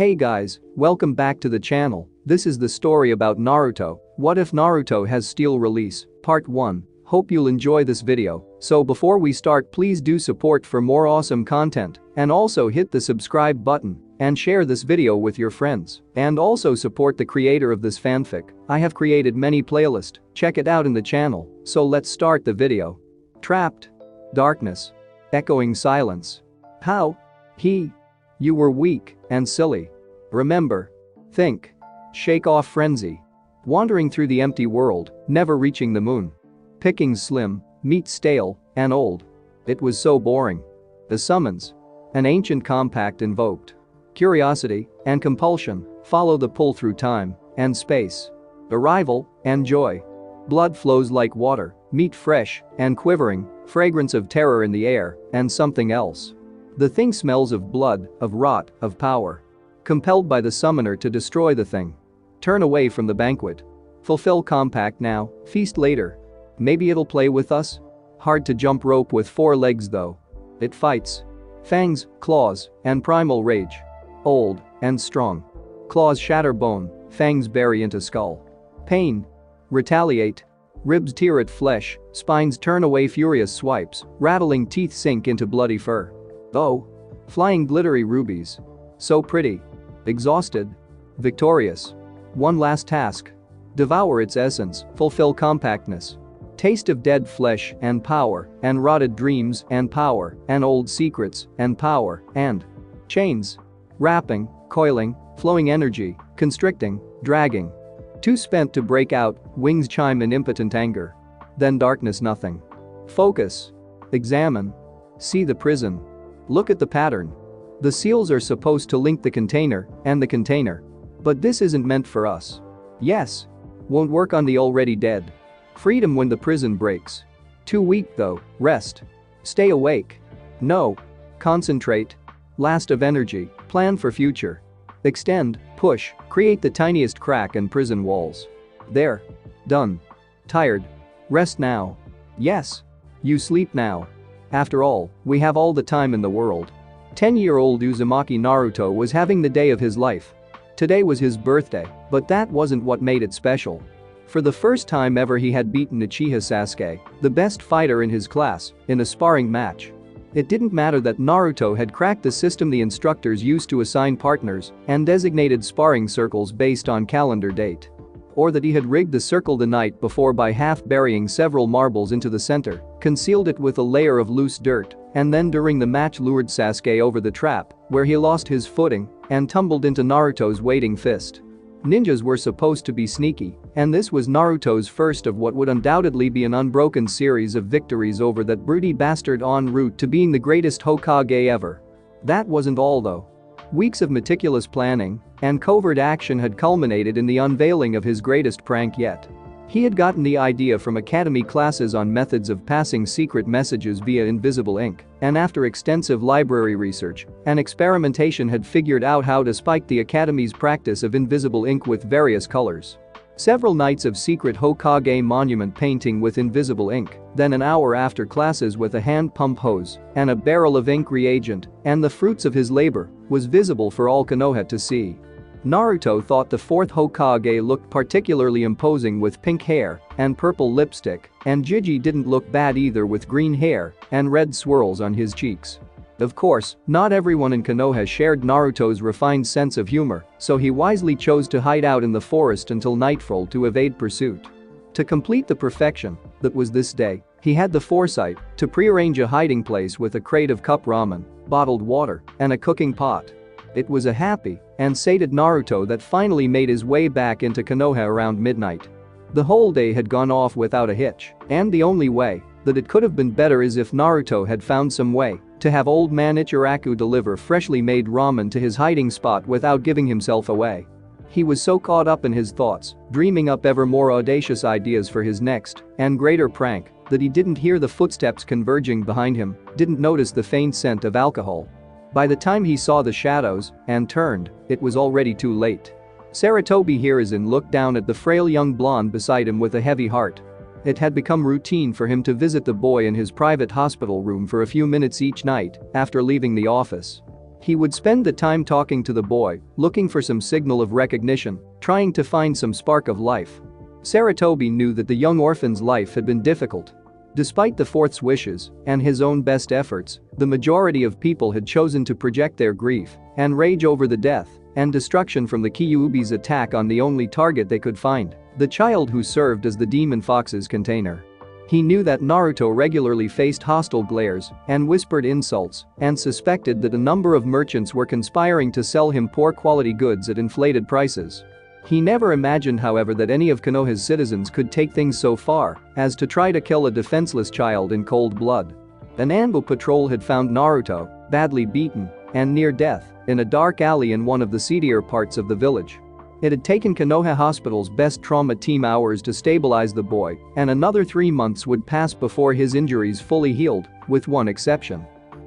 Hey guys, welcome back to the channel. This is the story about Naruto. What if Naruto has steel release? Part 1. Hope you'll enjoy this video. So before we start, please do support for more awesome content and also hit the subscribe button and share this video with your friends. And also support the creator of this fanfic. I have created many playlists, check it out in the channel. So let's start the video. Trapped. Darkness. Echoing silence. How? You were weak and silly. Remember. Think. Shake off frenzy. Wandering through the empty world, never reaching the moon. Picking slim, meat stale, and old. It was so boring. The summons. An ancient compact invoked. Curiosity and compulsion follow the pull through time and space. Arrival and joy. Blood flows like water, meat fresh and quivering, fragrance of terror in the air, and something else. The thing smells of blood, of rot, of power. Compelled by the summoner to destroy the thing. Turn away from the banquet. Fulfill compact now, feast later. Maybe it'll play with us? Hard to jump rope with 4 legs though. It fights. Fangs, claws, and primal rage. Old and strong. Claws shatter bone, fangs bury into skull. Pain. Retaliate. Ribs tear at flesh, spines turn away, furious swipes, rattling teeth sink into bloody fur. Oh. Flying glittery rubies. So pretty. Exhausted. Victorious. One last task. Devour its essence, fulfill compactness. Taste of dead flesh and power, and rotted dreams and power, and old secrets and power, and chains. Wrapping, coiling, flowing energy, constricting, dragging. Too spent to break out, wings chime in impotent anger. Then darkness, nothing. Focus. Examine. See the prison. Look at the pattern. The seals are supposed to link the container and the container. But this isn't meant for us. Yes. Won't work on the already dead. Freedom when the prison breaks. Too weak though, rest. Stay awake. No. Concentrate. Last of energy, plan for future. Extend, push, create the tiniest crack in prison walls. There. Done. Tired. Rest now. Yes. You sleep now. After all, we have all the time in the world. 10-year-old Uzumaki Naruto was having the day of his life. Today was his birthday, but that wasn't what made it special. For the first time ever he had beaten Uchiha Sasuke, the best fighter in his class, in a sparring match. It didn't matter that Naruto had cracked the system the instructors used to assign partners and designated sparring circles based on calendar date. Or that he had rigged the circle the night before by half burying several marbles into the center, concealed it with a layer of loose dirt, and then during the match lured Sasuke over the trap, where he lost his footing and tumbled into Naruto's waiting fist. Ninjas were supposed to be sneaky, and this was Naruto's first of what would undoubtedly be an unbroken series of victories over that broody bastard en route to being the greatest Hokage ever. That wasn't all though. Weeks of meticulous planning and covert action had culminated in the unveiling of his greatest prank yet. He had gotten the idea from academy classes on methods of passing secret messages via invisible ink, and after extensive library research and experimentation had figured out how to spike the academy's practice of invisible ink with various colors. Several nights of secret Hokage monument painting with invisible ink, then an hour after classes with a hand pump hose and a barrel of ink reagent, and the fruits of his labor was visible for all Konoha to see. Naruto thought the 4th Hokage looked particularly imposing with pink hair and purple lipstick, and Jiji didn't look bad either with green hair and red swirls on his cheeks. Of course, not everyone in Konoha shared Naruto's refined sense of humor, so he wisely chose to hide out in the forest until nightfall to evade pursuit. To complete the perfection that was this day, he had the foresight to prearrange a hiding place with a crate of cup ramen, bottled water, and a cooking pot. It was a happy and sated Naruto that finally made his way back into Konoha around midnight. The whole day had gone off without a hitch, and the only way that it could have been better is if Naruto had found some way to have old man Ichiraku deliver freshly made ramen to his hiding spot without giving himself away. He was so caught up in his thoughts, dreaming up ever more audacious ideas for his next and greater prank, that he didn't hear the footsteps converging behind him, didn't notice the faint scent of alcohol. By the time he saw the shadows and turned, it was already too late. Saratobi Hiruzen looked down at the frail young blonde beside him with a heavy heart. It had become routine for him to visit the boy in his private hospital room for a few minutes each night after leaving the office. He would spend the time talking to the boy, looking for some signal of recognition, trying to find some spark of life. Sarutobi knew that the young orphan's life had been difficult. Despite the fourth's wishes and his own best efforts, the majority of people had chosen to project their grief and rage over the death and destruction from the Kyuubi's attack on the only target they could find, the child who served as the demon fox's container. He knew that Naruto regularly faced hostile glares and whispered insults and suspected that a number of merchants were conspiring to sell him poor quality goods at inflated prices. He never imagined, however, that any of Konoha's citizens could take things so far as to try to kill a defenseless child in cold blood. An ambush patrol had found Naruto, badly beaten and near death, in a dark alley in one of the seedier parts of the village. It had taken Konoha Hospital's best trauma team hours to stabilize the boy, and another 3 months would pass before his injuries fully healed, with one exception.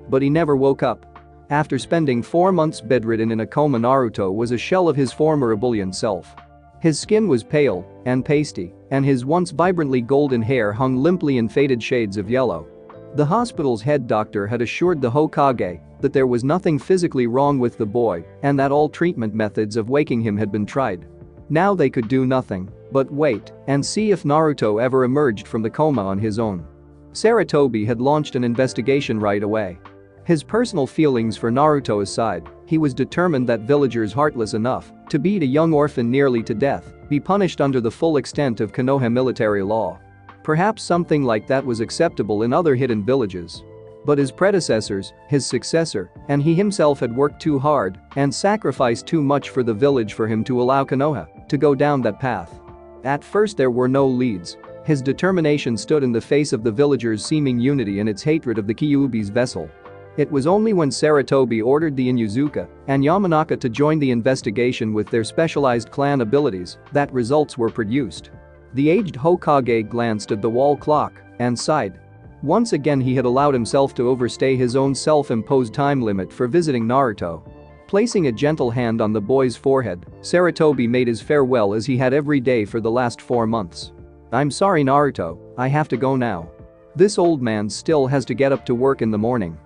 But he never woke up. After spending 4 months bedridden in a coma, Naruto was a shell of his former ebullient self. His skin was pale and pasty, and his once vibrantly golden hair hung limply in faded shades of yellow. The hospital's head doctor had assured the Hokage that there was nothing physically wrong with the boy and that all treatment methods of waking him had been tried. Now they could do nothing but wait and see if Naruto ever emerged from the coma on his own. Sarutobi had launched an investigation right away. His personal feelings for Naruto aside, he was determined that villagers heartless enough to beat a young orphan nearly to death be punished under the full extent of Konoha military law. Perhaps something like that was acceptable in other hidden villages. But his predecessors, his successor, and he himself had worked too hard and sacrificed too much for the village for him to allow Konoha to go down that path. At first there were no leads. His determination stood in the face of the villagers' seeming unity and its hatred of the Kyuubi's vessel. It was only when Sarutobi ordered the Inuzuka and Yamanaka to join the investigation with their specialized clan abilities that results were produced. The aged Hokage glanced at the wall clock and sighed. Once again he had allowed himself to overstay his own self-imposed time limit for visiting Naruto. Placing a gentle hand on the boy's forehead, Sarutobi made his farewell as he had every day for the last 4 months. "I'm sorry, Naruto, I have to go now. This old man still has to get up to work in the morning."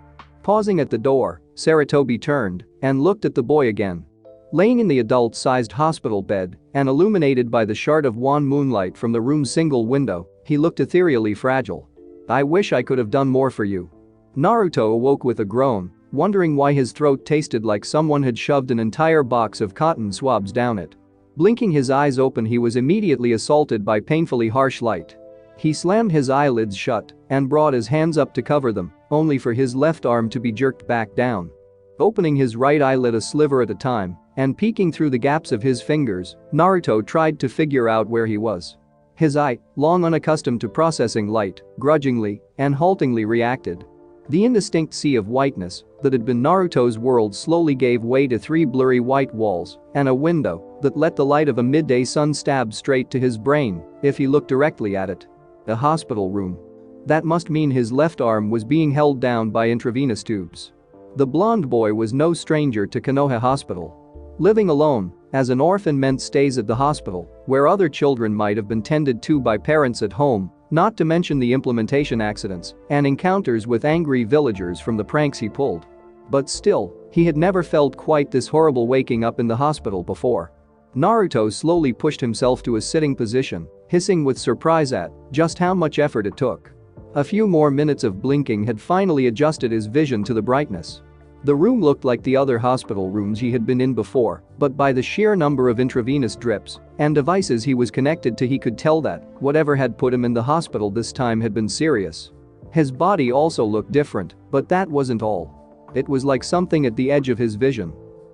Pausing at the door, Sarutobi turned and looked at the boy again. Laying in the adult-sized hospital bed and illuminated by the shard of wan moonlight from the room's single window, he looked ethereally fragile. "I wish I could have done more for you." Naruto awoke with a groan, wondering why his throat tasted like someone had shoved an entire box of cotton swabs down it. Blinking his eyes open, he was immediately assaulted by painfully harsh light. He slammed his eyelids shut and brought his hands up to cover them, only for his left arm to be jerked back down. Opening his right eyelid a sliver at a time and peeking through the gaps of his fingers, Naruto tried to figure out where he was. His eye, long unaccustomed to processing light, grudgingly and haltingly reacted. The indistinct sea of whiteness that had been Naruto's world slowly gave way to 3 blurry white walls and a window that let the light of a midday sun stab straight to his brain if he looked directly at it. A hospital room. That must mean his left arm was being held down by intravenous tubes. The blonde boy was no stranger to Konoha Hospital. Living alone as an orphan meant stays at the hospital, where other children might have been tended to by parents at home, not to mention the implementation accidents and encounters with angry villagers from the pranks he pulled. But still, he had never felt quite this horrible waking up in the hospital before. Naruto slowly pushed himself to a sitting position, hissing with surprise at just how much effort it took. A few more minutes of blinking had finally adjusted his vision to the brightness. The room looked like the other hospital rooms he had been in before, but by the sheer number of intravenous drips and devices he was connected to, he could tell that whatever had put him in the hospital this time had been serious. His body also looked different, but that wasn't all. It was like something at the edge of his vision.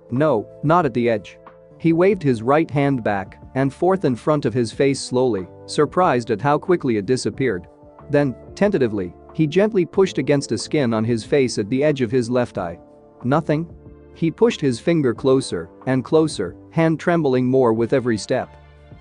No, not at the edge. He waved his right hand back and forth in front of his face slowly, surprised at how quickly it disappeared. Then, tentatively, he gently pushed against a skin on his face at the edge of his left eye. Nothing? He pushed his finger closer and closer, hand trembling more with every step.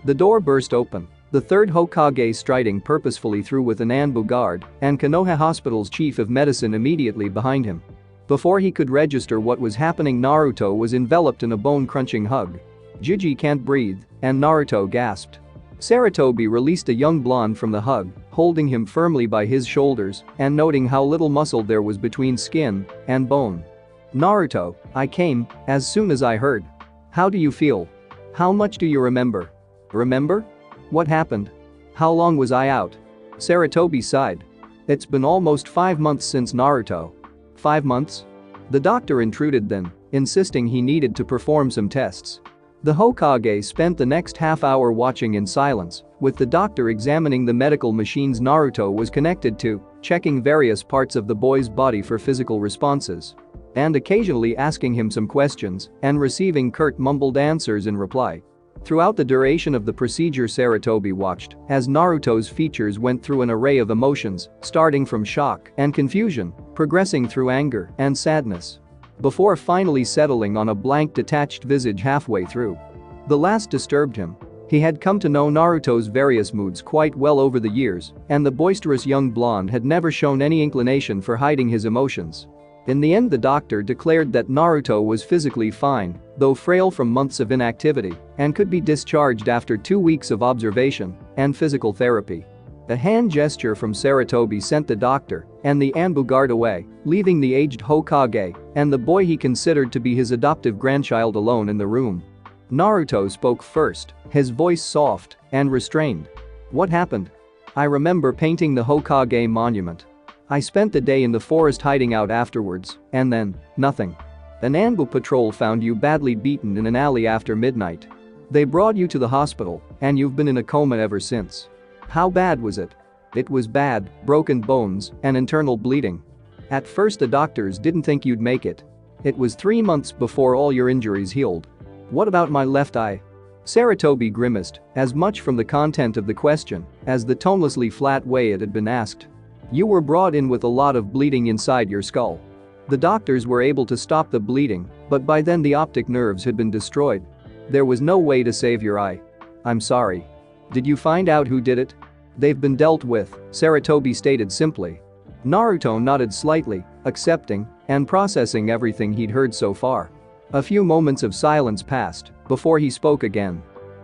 The door burst open, the third Hokage striding purposefully through with an Anbu guard and Konoha Hospital's chief of medicine immediately behind him. Before he could register what was happening, Naruto was enveloped in a bone-crunching hug. "Jiji can't breathe," and Naruto gasped. Sarutobi released a young blonde from the hug, holding him firmly by his shoulders and noting how little muscle there was between skin and bone. Naruto, I came as soon as I heard. How do you feel? How much do you remember? Remember? What happened? How long was I out? Sarutobi sighed. It's been almost 5 months since Naruto. 5 months? The doctor intruded then, insisting he needed to perform some tests. The Hokage spent the next half hour watching in silence, with the doctor examining the medical machines Naruto was connected to, checking various parts of the boy's body for physical responses. And occasionally asking him some questions and receiving curt mumbled answers in reply. Throughout the duration of the procedure, Sarutobi watched as Naruto's features went through an array of emotions, starting from shock and confusion, progressing through anger and sadness, before finally settling on a blank, detached visage halfway through. The last disturbed him. He had come to know Naruto's various moods quite well over the years, and the boisterous young blonde had never shown any inclination for hiding his emotions. In the end, the doctor declared that Naruto was physically fine, though frail from months of inactivity, and could be discharged after 2 weeks of observation and physical therapy. A hand gesture from Sarutobi sent the doctor and the Anbu guard away, leaving the aged Hokage and the boy he considered to be his adoptive grandchild alone in the room. Naruto spoke first, his voice soft and restrained. What happened? I remember painting the Hokage monument. I spent the day in the forest hiding out afterwards, and then, nothing. An Anbu patrol found you badly beaten in an alley after midnight. They brought you to the hospital, and you've been in a coma ever since. How bad was it? It was bad, broken bones and internal bleeding. At first the doctors didn't think you'd make it. It was 3 months before all your injuries healed. What about my left eye? Sarutobi grimaced, as much from the content of the question as the tonelessly flat way it had been asked. You were brought in with a lot of bleeding inside your skull. The doctors were able to stop the bleeding, but by then the optic nerves had been destroyed. There was no way to save your eye. I'm sorry. Did you find out who did it? They've been dealt with, Sarutobi stated simply. Naruto nodded slightly, accepting and processing everything he'd heard so far. A few moments of silence passed before he spoke again.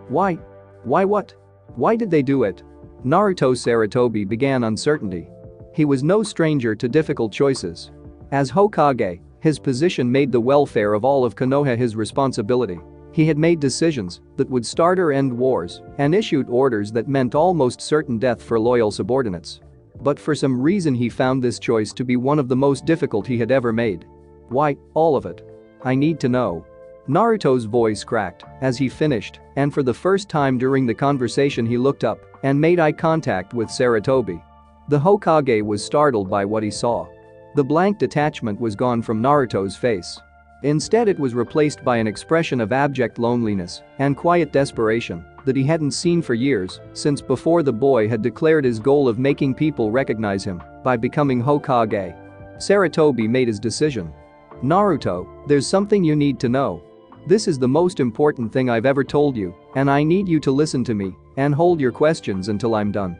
Why? Why what? Why did they do it? Naruto. Sarutobi began uncertainty. He was no stranger to difficult choices. As Hokage, his position made the welfare of all of Konoha his responsibility. He had made decisions that would start or end wars and issued orders that meant almost certain death for loyal subordinates. But for some reason he found this choice to be one of the most difficult he had ever made. Why, all of it? I need to know. Naruto's voice cracked as he finished, and for the first time during the conversation he looked up and made eye contact with Sarutobi. The Hokage was startled by what he saw. The blank detachment was gone from Naruto's face. Instead, it was replaced by an expression of abject loneliness and quiet desperation that he hadn't seen for years, since before the boy had declared his goal of making people recognize him by becoming Hokage. Sarutobi made his decision. Naruto, there's something you need to know. This is the most important thing I've ever told you, and I need you to listen to me and hold your questions until I'm done.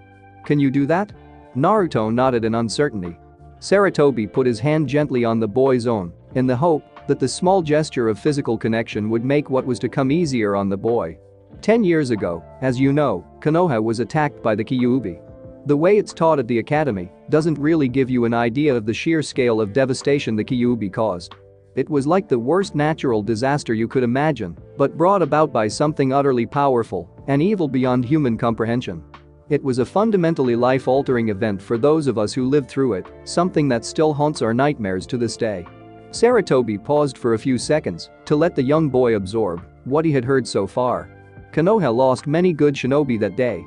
Can you do that? Naruto nodded in uncertainty. Sarutobi put his hand gently on the boy's own, in the hope that the small gesture of physical connection would make what was to come easier on the boy. 10 years ago, as you know, Konoha was attacked by the Kyuubi. The way it's taught at the academy doesn't really give you an idea of the sheer scale of devastation the Kyuubi caused. It was like the worst natural disaster you could imagine, but brought about by something utterly powerful and evil beyond human comprehension. It was a fundamentally life-altering event for those of us who lived through it, something that still haunts our nightmares to this day. Sarutobi paused for a few seconds to let the young boy absorb what he had heard so far. Konoha lost many good shinobi that day.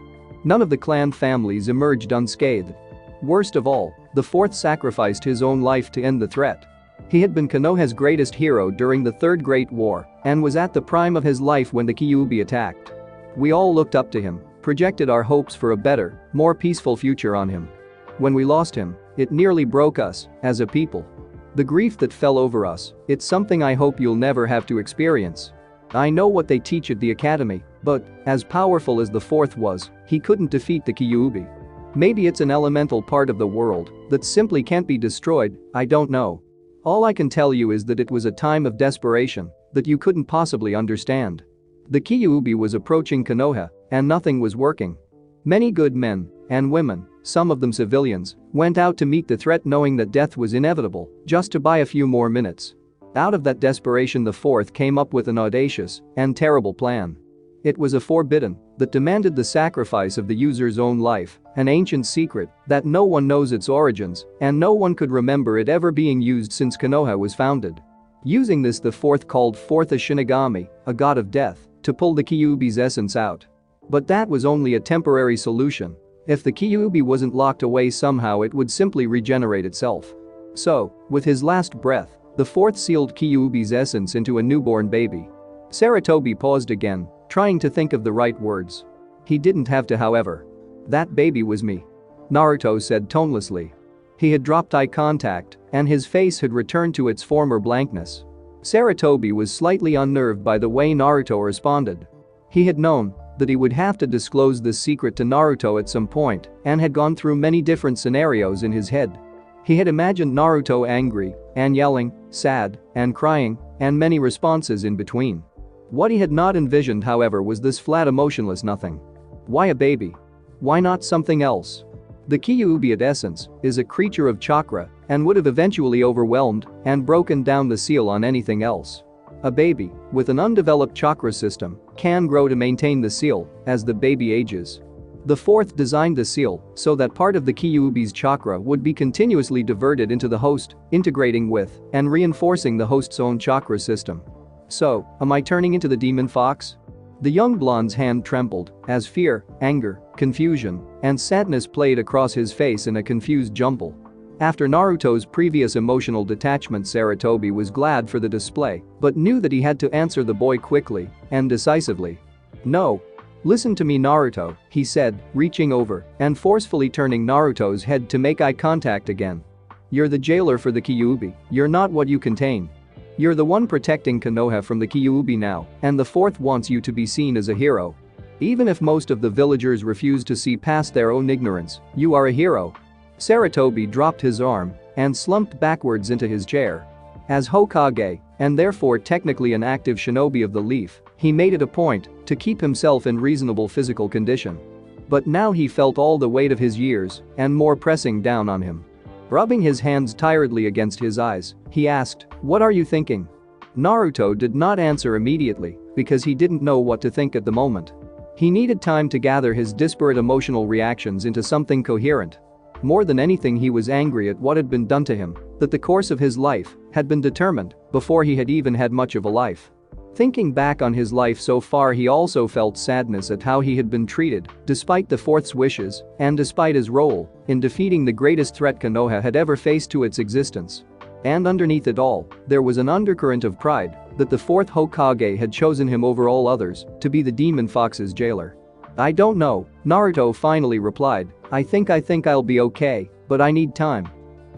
None of the clan families emerged unscathed. Worst of all, the fourth sacrificed his own life to end the threat. He had been Konoha's greatest hero during the Third Great War and was at the prime of his life when the Kyuubi attacked. We all looked up to him, projected our hopes for a better, more peaceful future on him. When we lost him, it nearly broke us as a people. The grief that fell over us, it's something I hope you'll never have to experience. I know what they teach at the academy, but, as powerful as the fourth was, he couldn't defeat the Kyuubi. Maybe it's an elemental part of the world that simply can't be destroyed, I don't know. All I can tell you is that it was a time of desperation that you couldn't possibly understand. The Kyuubi was approaching Konoha, and nothing was working. Many good men and women, some of them civilians, went out to meet the threat knowing that death was inevitable, just to buy a few more minutes. Out of that desperation, the fourth came up with an audacious and terrible plan. It was a forbidden that demanded the sacrifice of the user's own life, an ancient secret that no one knows its origins and no one could remember it ever being used since Konoha was founded. Using this, the fourth called forth a Shinigami, a god of death, to pull the Kyuubi's essence out. But that was only a temporary solution. If the Kyuubi wasn't locked away somehow, it would simply regenerate itself. So, with his last breath, the fourth sealed Kyuubi's essence into a newborn baby. Sarutobi paused again, trying to think of the right words. He didn't have to, however. "That baby was me," Naruto said tonelessly. He had dropped eye contact, and his face had returned to its former blankness. Sarutobi was slightly unnerved by the way Naruto responded. He had known that he would have to disclose this secret to Naruto at some point and had gone through many different scenarios in his head. He had imagined Naruto angry and yelling, sad and crying, and many responses in between. What he had not envisioned, however, was this flat emotionless nothing. Why a baby? Why not something else? The Kyuubi at essence is a creature of chakra and would have eventually overwhelmed and broken down the seal on anything else. A baby with an undeveloped chakra system can grow to maintain the seal as the baby ages. The fourth designed the seal so that part of the Kyuubi's chakra would be continuously diverted into the host, integrating with and reinforcing the host's own chakra system. So, am I turning into the demon fox? The young blonde's hand trembled as fear, anger, confusion, and sadness played across his face in a confused jumble. After Naruto's previous emotional detachment, Sarutobi was glad for the display but knew that he had to answer the boy quickly and decisively. "No. Listen to me, Naruto," he said, reaching over and forcefully turning Naruto's head to make eye contact again. "You're the jailer for the Kyuubi, you're not what you contain. You're the one protecting Konoha from the Kyuubi now, and the fourth wants you to be seen as a hero. Even if most of the villagers refuse to see past their own ignorance, you are a hero." Sarutobi dropped his arm and slumped backwards into his chair. As Hokage, and therefore technically an active shinobi of the leaf, he made it a point to keep himself in reasonable physical condition. But now he felt all the weight of his years and more pressing down on him. Rubbing his hands tiredly against his eyes, he asked, "What are you thinking?" Naruto did not answer immediately because he didn't know what to think at the moment. He needed time to gather his disparate emotional reactions into something coherent. More than anything, he was angry at what had been done to him, that the course of his life had been determined before he had even had much of a life. Thinking back on his life so far, he also felt sadness at how he had been treated, despite the fourth's wishes and despite his role in defeating the greatest threat Konoha had ever faced to its existence. And underneath it all, there was an undercurrent of pride that the fourth Hokage had chosen him over all others to be the Demon Fox's jailer. "I don't know," Naruto finally replied. I think I'll be okay, but I need time."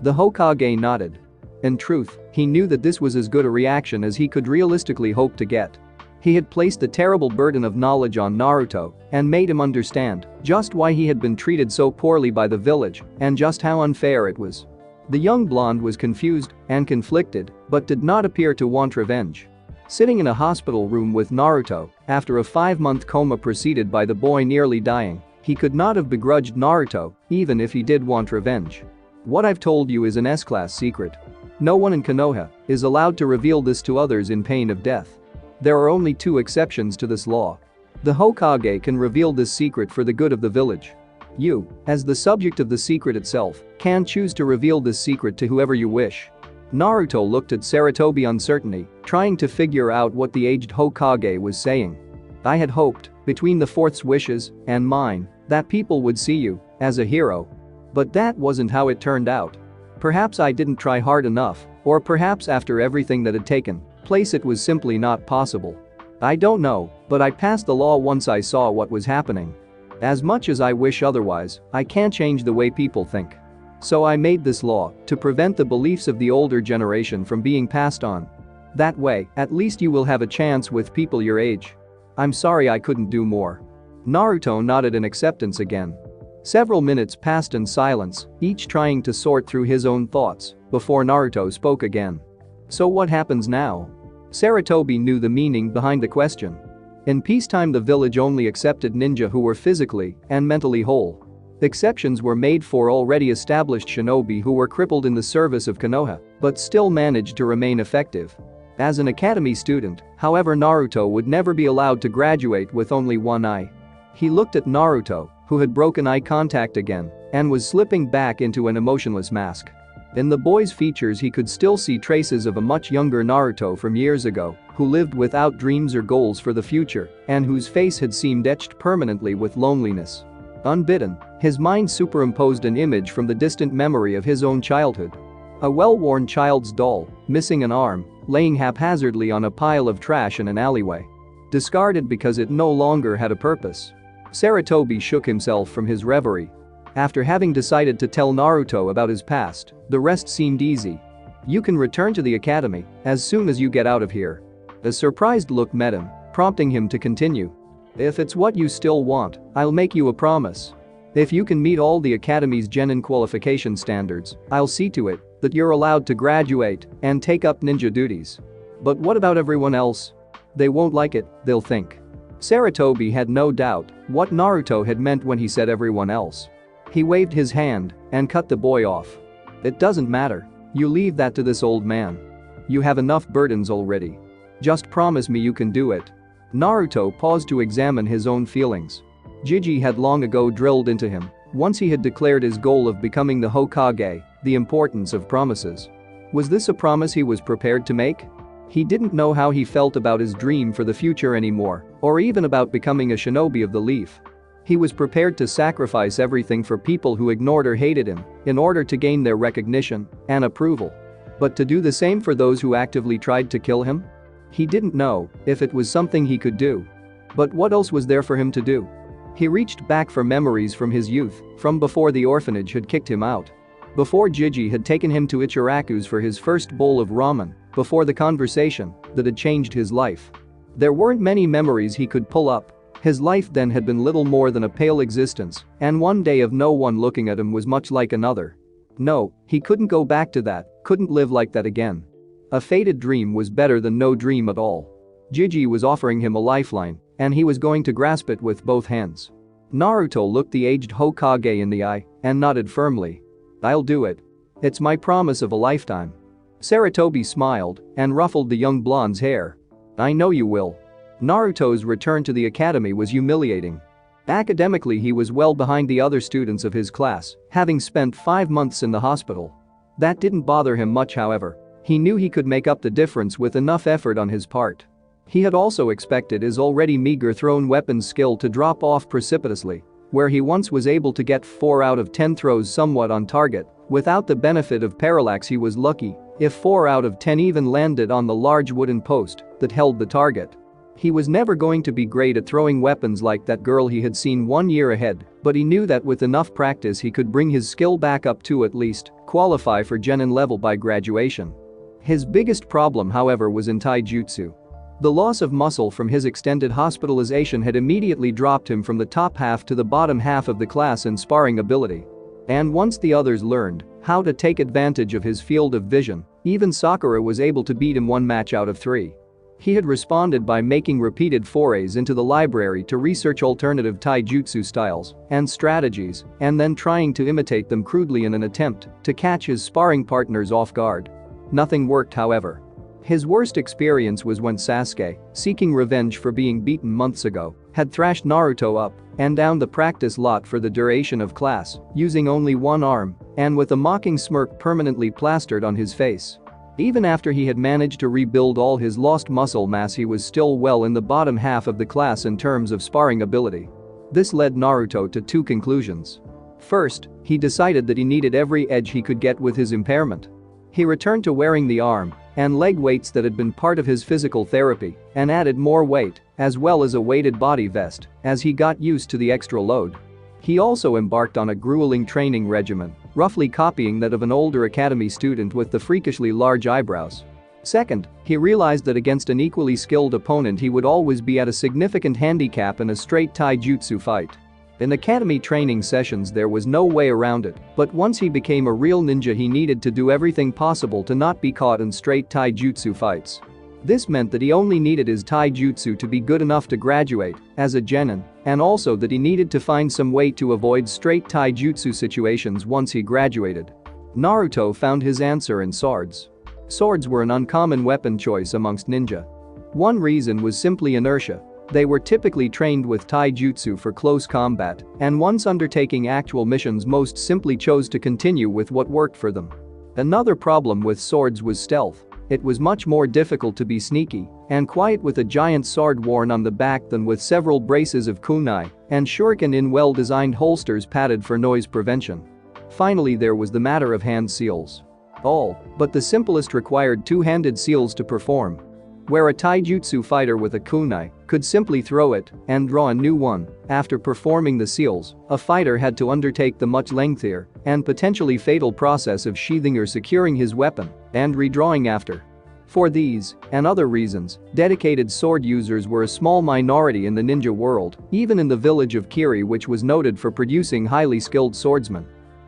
The Hokage nodded. In truth, he knew that this was as good a reaction as he could realistically hope to get. He had placed the terrible burden of knowledge on Naruto and made him understand just why he had been treated so poorly by the village and just how unfair it was. The young blonde was confused and conflicted but did not appear to want revenge. Sitting in a hospital room with Naruto after a 5-month coma preceded by the boy nearly dying, he could not have begrudged Naruto even if he did want revenge. "What I've told you is an S-class secret. No one in Konoha is allowed to reveal this to others in pain of death. There are only 2 exceptions to this law. The Hokage can reveal this secret for the good of the village. You, as the subject of the secret itself, can choose to reveal this secret to whoever you wish." Naruto looked at Sarutobi uncertainly, trying to figure out what the aged Hokage was saying. "I had hoped, between the fourth's wishes and mine, that people would see you as a hero. But that wasn't how it turned out. Perhaps I didn't try hard enough, or perhaps after everything that had taken place it was simply not possible. I don't know, but I passed the law once I saw what was happening. As much as I wish otherwise, I can't change the way people think. So I made this law to prevent the beliefs of the older generation from being passed on. That way, at least you will have a chance with people your age. I'm sorry I couldn't do more." Naruto nodded in acceptance again. Several minutes passed in silence, each trying to sort through his own thoughts, before Naruto spoke again. "So what happens now?" Sarutobi knew the meaning behind the question. In peacetime, the village only accepted ninja who were physically and mentally whole. Exceptions were made for already established shinobi who were crippled in the service of Konoha, but still managed to remain effective. As an academy student, however, Naruto would never be allowed to graduate with only one eye. He looked at Naruto, who had broken eye contact again and was slipping back into an emotionless mask. In the boy's features he could still see traces of a much younger Naruto from years ago, who lived without dreams or goals for the future and whose face had seemed etched permanently with loneliness. Unbidden, his mind superimposed an image from the distant memory of his own childhood. A well-worn child's doll, missing an arm, laying haphazardly on a pile of trash in an alleyway. Discarded because it no longer had a purpose. Sarutobi shook himself from his reverie. After having decided to tell Naruto about his past, the rest seemed easy. You can return to the academy as soon as you get out of here. A surprised look met him, prompting him to continue. If it's what you still want, I'll make you a promise. If you can meet all the academy's genin qualification standards, I'll see to it that you're allowed to graduate and take up ninja duties. But what about everyone else? They won't like it, they'll think. Sarutobi had no doubt what Naruto had meant when he said everyone else. He waved his hand and cut the boy off. It doesn't matter. You leave that to this old man. You have enough burdens already. Just promise me you can do it. Naruto paused to examine his own feelings. Jiji had long ago drilled into him, once he had declared his goal of becoming the Hokage, the importance of promises. Was this a promise he was prepared to make? He didn't know how he felt about his dream for the future anymore, or even about becoming a shinobi of the leaf. He was prepared to sacrifice everything for people who ignored or hated him in order to gain their recognition and approval. But to do the same for those who actively tried to kill him? He didn't know if it was something he could do. But what else was there for him to do? He reached back for memories from his youth, from before the orphanage had kicked him out. Before Jiji had taken him to Ichiraku's for his first bowl of ramen, before the conversation that had changed his life. There weren't many memories he could pull up. His life then had been little more than a pale existence, and one day of no one looking at him was much like another. No, he couldn't go back to that, couldn't live like that again. A faded dream was better than no dream at all. Jiji was offering him a lifeline, and he was going to grasp it with both hands. Naruto looked the aged Hokage in the eye and nodded firmly. I'll do it. It's my promise of a lifetime. Sarutobi smiled and ruffled the young blonde's hair. I know you will. Naruto's return to the academy was humiliating. Academically he was well behind the other students of his class, having spent 5 months in the hospital. That didn't bother him much, however. He knew he could make up the difference with enough effort on his part. He had also expected his already meager thrown weapons skill to drop off precipitously, where he once was able to get 4 out of 10 throws somewhat on target. Without the benefit of parallax he was lucky if 4 out of 10 even landed on the large wooden post that held the target. He was never going to be great at throwing weapons like that girl he had seen 1 year ahead, but he knew that with enough practice he could bring his skill back up to at least qualify for genin level by graduation. His biggest problem, however, was in taijutsu. The loss of muscle from his extended hospitalization had immediately dropped him from the top half to the bottom half of the class in sparring ability. And once the others learned how to take advantage of his field of vision, even Sakura was able to beat him 1 match out of 3. He had responded by making repeated forays into the library to research alternative taijutsu styles and strategies, and then trying to imitate them crudely in an attempt to catch his sparring partners off guard. Nothing worked, however. His worst experience was when Sasuke, seeking revenge for being beaten months ago, had thrashed Naruto up and down the practice lot for the duration of class, using only 1 arm and with a mocking smirk permanently plastered on his face. Even after he had managed to rebuild all his lost muscle mass, he was still well in the bottom half of the class in terms of sparring ability. This led Naruto to 2 conclusions. First, he decided that he needed every edge he could get with his impairment. He returned to wearing the arm and leg weights that had been part of his physical therapy and added more weight, as well as a weighted body vest, as he got used to the extra load. He also embarked on a grueling training regimen, roughly copying that of an older academy student with the freakishly large eyebrows. Second, he realized that against an equally skilled opponent he would always be at a significant handicap in a straight taijutsu fight. In academy training sessions there was no way around it, but once he became a real ninja he needed to do everything possible to not be caught in straight taijutsu fights. This meant that he only needed his taijutsu to be good enough to graduate as a genin, and also that he needed to find some way to avoid straight taijutsu situations once he graduated. Naruto found his answer in swords. Swords were an uncommon weapon choice amongst ninja. One reason was simply inertia. They were typically trained with taijutsu for close combat, and once undertaking actual missions most simply chose to continue with what worked for them. Another problem with swords was stealth. It was much more difficult to be sneaky and quiet with a giant sword worn on the back than with several braces of kunai and shuriken in well-designed holsters padded for noise prevention. Finally, there was the matter of hand seals. All but the simplest required two-handed seals to perform. Where a taijutsu fighter with a kunai could simply throw it and draw a new one, after performing the seals, a fighter had to undertake the much lengthier and potentially fatal process of sheathing or securing his weapon and redrawing after. For these and other reasons, dedicated sword users were a small minority in the ninja world, even in the village of Kiri, which was noted for producing highly skilled swordsmen.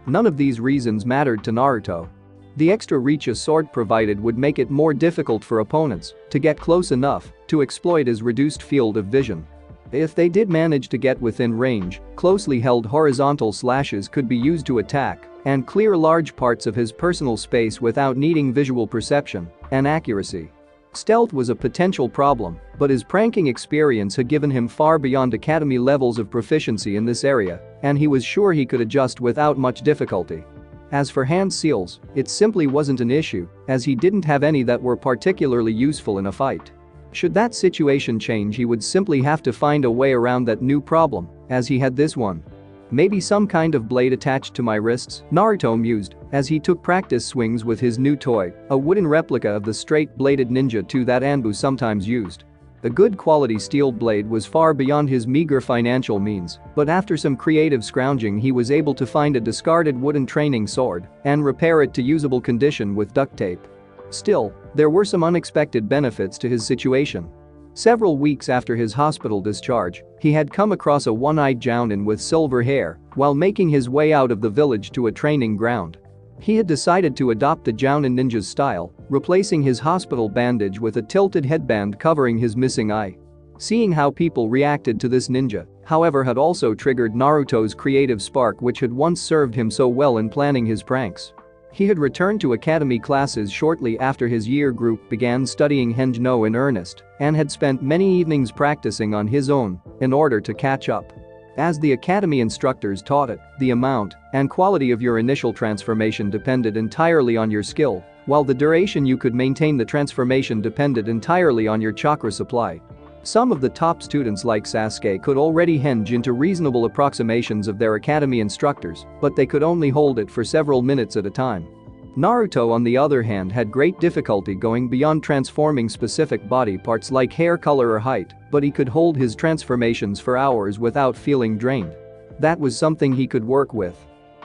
None of these reasons mattered to Naruto. The extra reach a sword provided would make it more difficult for opponents to get close enough to exploit his reduced field of vision. If they did manage to get within range, closely held horizontal slashes could be used to attack and clear large parts of his personal space without needing visual perception and accuracy. Stealth was a potential problem, but his pranking experience had given him far beyond academy levels of proficiency in this area, and he was sure he could adjust without much difficulty. As for hand seals, it simply wasn't an issue, as he didn't have any that were particularly useful in a fight. Should that situation change, he would simply have to find a way around that new problem, as he had this one. Maybe some kind of blade attached to my wrists, Naruto mused, as he took practice swings with his new toy, a wooden replica of the straight-bladed ninja 2 that Anbu sometimes used. A good quality steel blade was far beyond his meager financial means, but after some creative scrounging he was able to find a discarded wooden training sword and repair it to usable condition with duct tape. Still, there were some unexpected benefits to his situation. Several weeks after his hospital discharge, he had come across a one-eyed jounin with silver hair while making his way out of the village to a training ground. He had decided to adopt the jounin ninja's style, replacing his hospital bandage with a tilted headband covering his missing eye. Seeing how people reacted to this ninja, however, had also triggered Naruto's creative spark, which had once served him so well in planning his pranks. He had returned to academy classes shortly after his year group began studying Henjno in earnest and had spent many evenings practicing on his own in order to catch up. As the academy instructors taught it, the amount and quality of your initial transformation depended entirely on your skill, while the duration you could maintain the transformation depended entirely on your chakra supply. Some of the top students like Sasuke could already henge into reasonable approximations of their academy instructors, but they could only hold it for several minutes at a time. Naruto, on the other hand, had great difficulty going beyond transforming specific body parts like hair color or height, but he could hold his transformations for hours without feeling drained. That was something he could work with.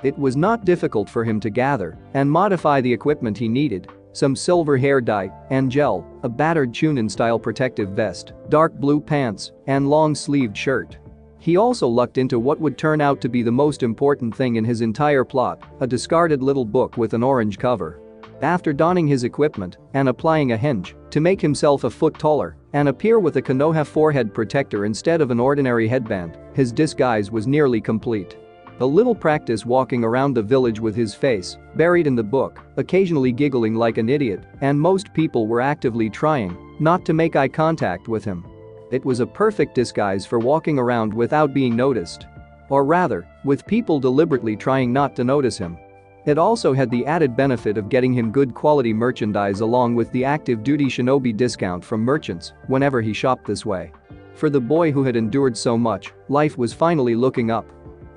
It was not difficult for him to gather and modify the equipment he needed: some silver hair dye and gel, a battered Chunin-style protective vest, dark blue pants, and long-sleeved shirt. He also lucked into what would turn out to be the most important thing in his entire plot: a discarded little book with an orange cover. After donning his equipment and applying a henge to make himself a foot taller and appear with a Konoha forehead protector instead of an ordinary headband, his disguise was nearly complete. A little practice walking around the village with his face buried in the book, occasionally giggling like an idiot, and most people were actively trying not to make eye contact with him. It was a perfect disguise for walking around without being noticed. Or rather, with people deliberately trying not to notice him. It also had the added benefit of getting him good quality merchandise along with the active duty shinobi discount from merchants whenever he shopped this way. For the boy who had endured so much, life was finally looking up.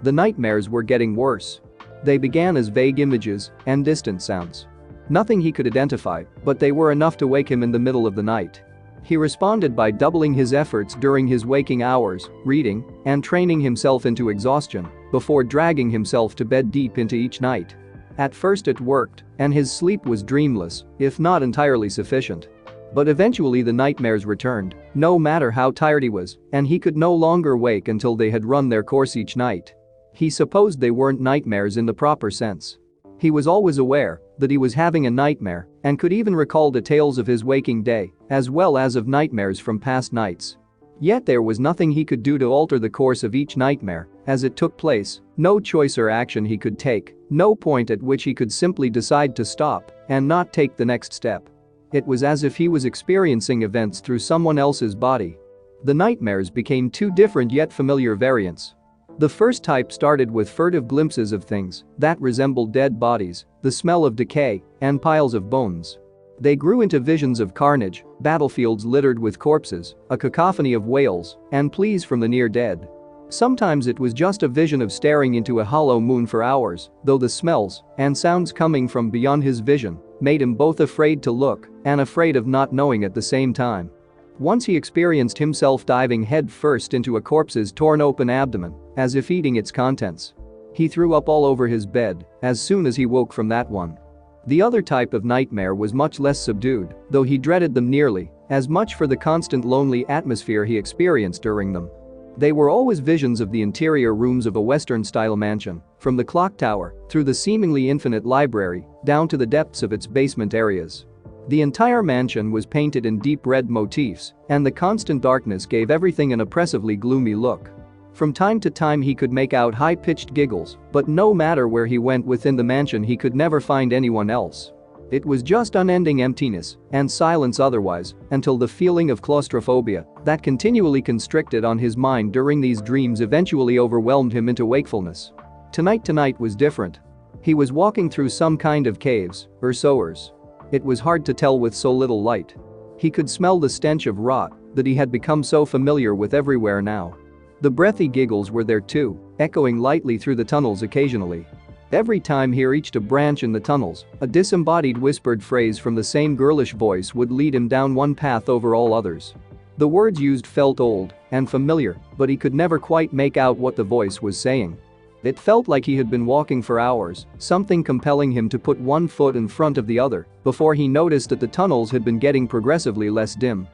The nightmares were getting worse. They began as vague images and distant sounds. Nothing he could identify, but they were enough to wake him in the middle of the night. He responded by doubling his efforts during his waking hours, reading and training himself into exhaustion before dragging himself to bed deep into each night. At first it worked, and his sleep was dreamless, if not entirely sufficient. But eventually the nightmares returned, no matter how tired he was, and he could no longer wake until they had run their course each night. He supposed they weren't nightmares in the proper sense. He was always aware that he was having a nightmare and could even recall details of his waking day, as well as of nightmares from past nights. Yet there was nothing he could do to alter the course of each nightmare as it took place, no choice or action he could take, no point at which he could simply decide to stop and not take the next step. It was as if he was experiencing events through someone else's body. The nightmares became two different yet familiar variants. The first type started with furtive glimpses of things that resembled dead bodies, the smell of decay, and piles of bones. They grew into visions of carnage, battlefields littered with corpses, a cacophony of wails, and pleas from the near dead. Sometimes it was just a vision of staring into a hollow moon for hours, though the smells and sounds coming from beyond his vision made him both afraid to look and afraid of not knowing at the same time. Once he experienced himself diving head first into a corpse's torn open abdomen, as if eating its contents. He threw up all over his bed as soon as he woke from that one. The other type of nightmare was much less subdued, though he dreaded them nearly as much for the constant lonely atmosphere he experienced during them. They were always visions of the interior rooms of a Western-style mansion, from the clock tower, through the seemingly infinite library, down to the depths of its basement areas. The entire mansion was painted in deep red motifs, and the constant darkness gave everything an oppressively gloomy look. From time to time he could make out high-pitched giggles, but no matter where he went within the mansion he could never find anyone else. It was just unending emptiness and silence otherwise, until the feeling of claustrophobia that continually constricted on his mind during these dreams eventually overwhelmed him into wakefulness. Tonight was different. He was walking through some kind of caves or sewers. It was hard to tell with so little light. He could smell the stench of rot that he had become so familiar with everywhere now. The breathy giggles were there too, echoing lightly through the tunnels occasionally. Every time he reached a branch in the tunnels, a disembodied whispered phrase from the same girlish voice would lead him down one path over all others. The words used felt old and familiar, but he could never quite make out what the voice was saying. It felt like he had been walking for hours, something compelling him to put one foot in front of the other before he noticed that the tunnels had been getting progressively less dim.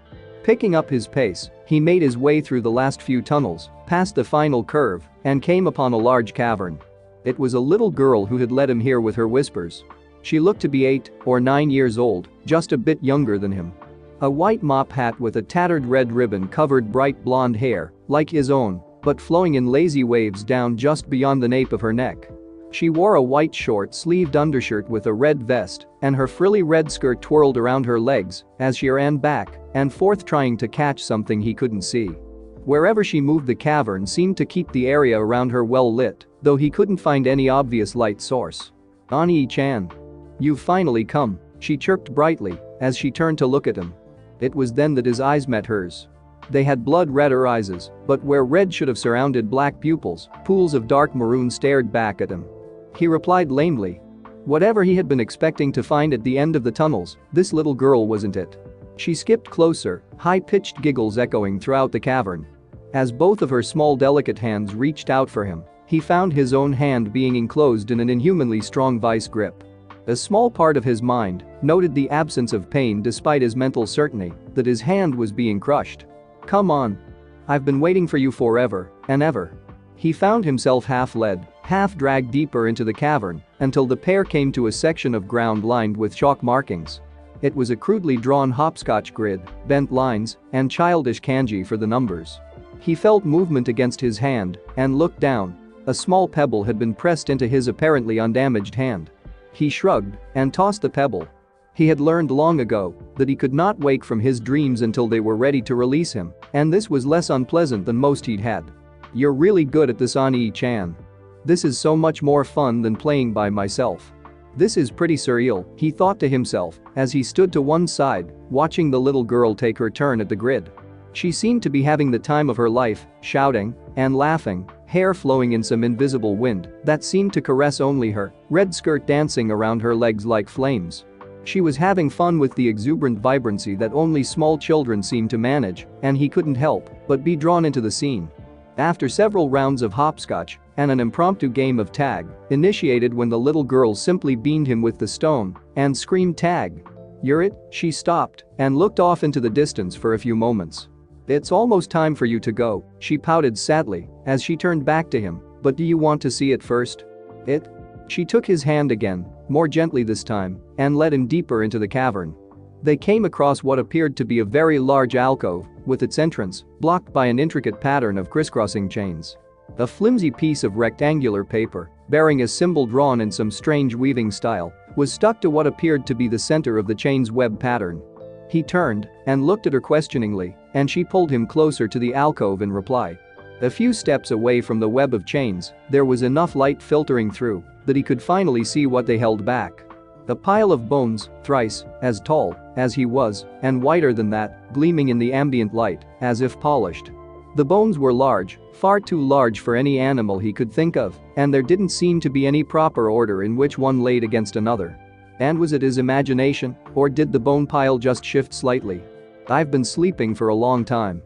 Picking up his pace, he made his way through the last few tunnels, past the final curve, and came upon a large cavern. It was a little girl who had led him here with her whispers. She looked to be 8 or 9 years old, just a bit younger than him. A white mop hat with a tattered red ribbon covered bright blonde hair, like his own, but flowing in lazy waves down just beyond the nape of her neck. She wore a white short-sleeved undershirt with a red vest, and her frilly red skirt twirled around her legs as she ran back and forth trying to catch something he couldn't see. Wherever she moved, the cavern seemed to keep the area around her well lit, though he couldn't find any obvious light source. "Ani-chan. You've finally come," she chirped brightly as she turned to look at him. It was then that his eyes met hers. They had blood-redder eyes, but where red should have surrounded black pupils, pools of dark maroon stared back at him. He replied lamely. Whatever he had been expecting to find at the end of the tunnels, this little girl wasn't it. She skipped closer, high-pitched giggles echoing throughout the cavern. As both of her small delicate hands reached out for him, he found his own hand being enclosed in an inhumanly strong vice grip. A small part of his mind noted the absence of pain despite his mental certainty that his hand was being crushed. "Come on. I've been waiting for you forever and ever." He found himself half-led, half-dragged deeper into the cavern until the pair came to a section of ground lined with chalk markings. It was a crudely drawn hopscotch grid, bent lines, and childish kanji for the numbers. He felt movement against his hand and looked down. A small pebble had been pressed into his apparently undamaged hand. He shrugged and tossed the pebble. He had learned long ago that he could not wake from his dreams until they were ready to release him, and this was less unpleasant than most he'd had. "You're really good at this, Ani-chan. This is so much more fun than playing by myself. This is pretty surreal," he thought to himself as he stood to one side, watching the little girl take her turn at the grid. She seemed to be having the time of her life, shouting and laughing, hair flowing in some invisible wind that seemed to caress only her, red skirt dancing around her legs like flames. She was having fun with the exuberant vibrancy that only small children seem to manage, and he couldn't help but be drawn into the scene. After several rounds of hopscotch and an impromptu game of tag, initiated when the little girl simply beamed him with the stone and screamed, "Tag! You're it," she stopped and looked off into the distance for a few moments. "It's almost time for you to go," she pouted sadly as she turned back to him, "but do you want to see it first?" "It?" She took his hand again more gently this time, and led him deeper into the cavern. They came across what appeared to be a very large alcove, with its entrance blocked by an intricate pattern of crisscrossing chains. A flimsy piece of rectangular paper, bearing a symbol drawn in some strange weaving style, was stuck to what appeared to be the center of the chain's web pattern. He turned and looked at her questioningly, and she pulled him closer to the alcove in reply. A few steps away from the web of chains, there was enough light filtering through that he could finally see what they held back. A pile of bones, thrice as tall as he was, and whiter than that, gleaming in the ambient light, as if polished. The bones were large, far too large for any animal he could think of, and there didn't seem to be any proper order in which one laid against another. And was it his imagination, or did the bone pile just shift slightly? I've been sleeping for a long time.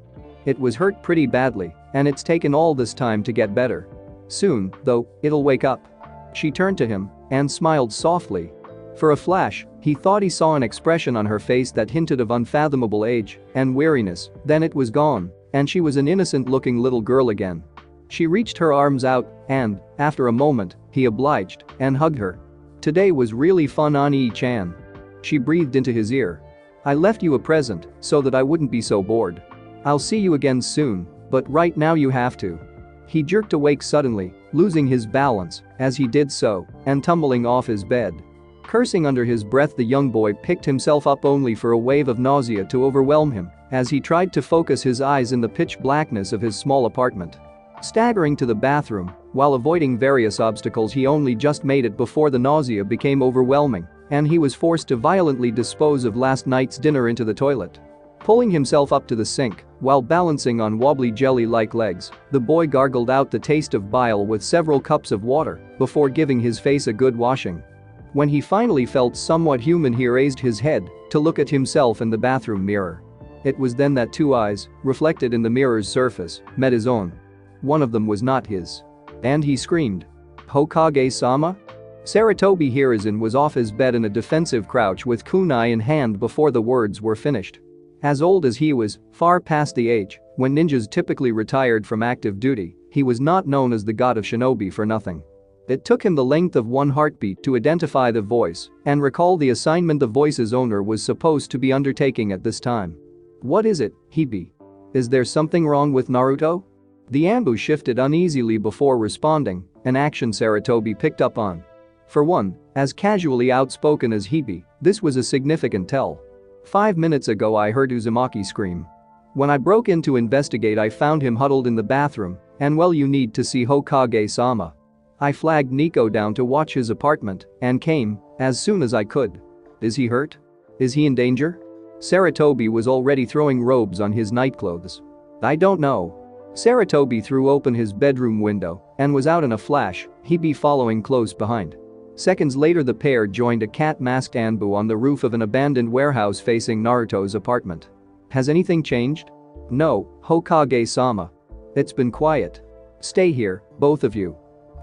It was hurt pretty badly, and it's taken all this time to get better. Soon, though, it'll wake up. She turned to him and smiled softly. For a flash, he thought he saw an expression on her face that hinted of unfathomable age and weariness, then it was gone, and she was an innocent-looking little girl again. She reached her arms out, and, after a moment, he obliged and hugged her. Today was really fun, Ani-chan. She breathed into his ear. I left you a present so that I wouldn't be so bored. I'll see you again soon, but right now you have to. He jerked awake suddenly, losing his balance as he did so, and tumbling off his bed. Cursing under his breath, the young boy picked himself up only for a wave of nausea to overwhelm him as he tried to focus his eyes in the pitch blackness of his small apartment. Staggering to the bathroom, while avoiding various obstacles, he only just made it before the nausea became overwhelming, and he was forced to violently dispose of last night's dinner into the toilet. Pulling himself up to the sink, while balancing on wobbly jelly-like legs, the boy gargled out the taste of bile with several cups of water before giving his face a good washing. When he finally felt somewhat human, he raised his head to look at himself in the bathroom mirror. It was then that two eyes, reflected in the mirror's surface, met his own. One of them was not his. And he screamed. Hokage-sama? Saratobi Hiruzen was off his bed in a defensive crouch with kunai in hand before the words were finished. As old as he was, far past the age when ninjas typically retired from active duty, he was not known as the god of shinobi for nothing. It took him the length of one heartbeat to identify the voice and recall the assignment the voice's owner was supposed to be undertaking at this time. What is it, Hibi? Is there something wrong with Naruto? The ambush shifted uneasily before responding, an action Saratobi picked up on. For one, as casually outspoken as Hibi, this was a significant tell. 5 minutes ago I heard Uzumaki scream. When I broke in to investigate, I found him huddled in the bathroom, and well, you need to see Hokage-sama. I flagged Nico down to watch his apartment and came as soon as I could. Is he hurt? Is he in danger? Saratobi was already throwing robes on his nightclothes. I don't know. Saratobi threw open his bedroom window and was out in a flash, Hibi following close behind. Seconds later, the pair joined a cat-masked Anbu on the roof of an abandoned warehouse facing Naruto's apartment. Has anything changed? No, Hokage-sama. It's been quiet. Stay here, both of you.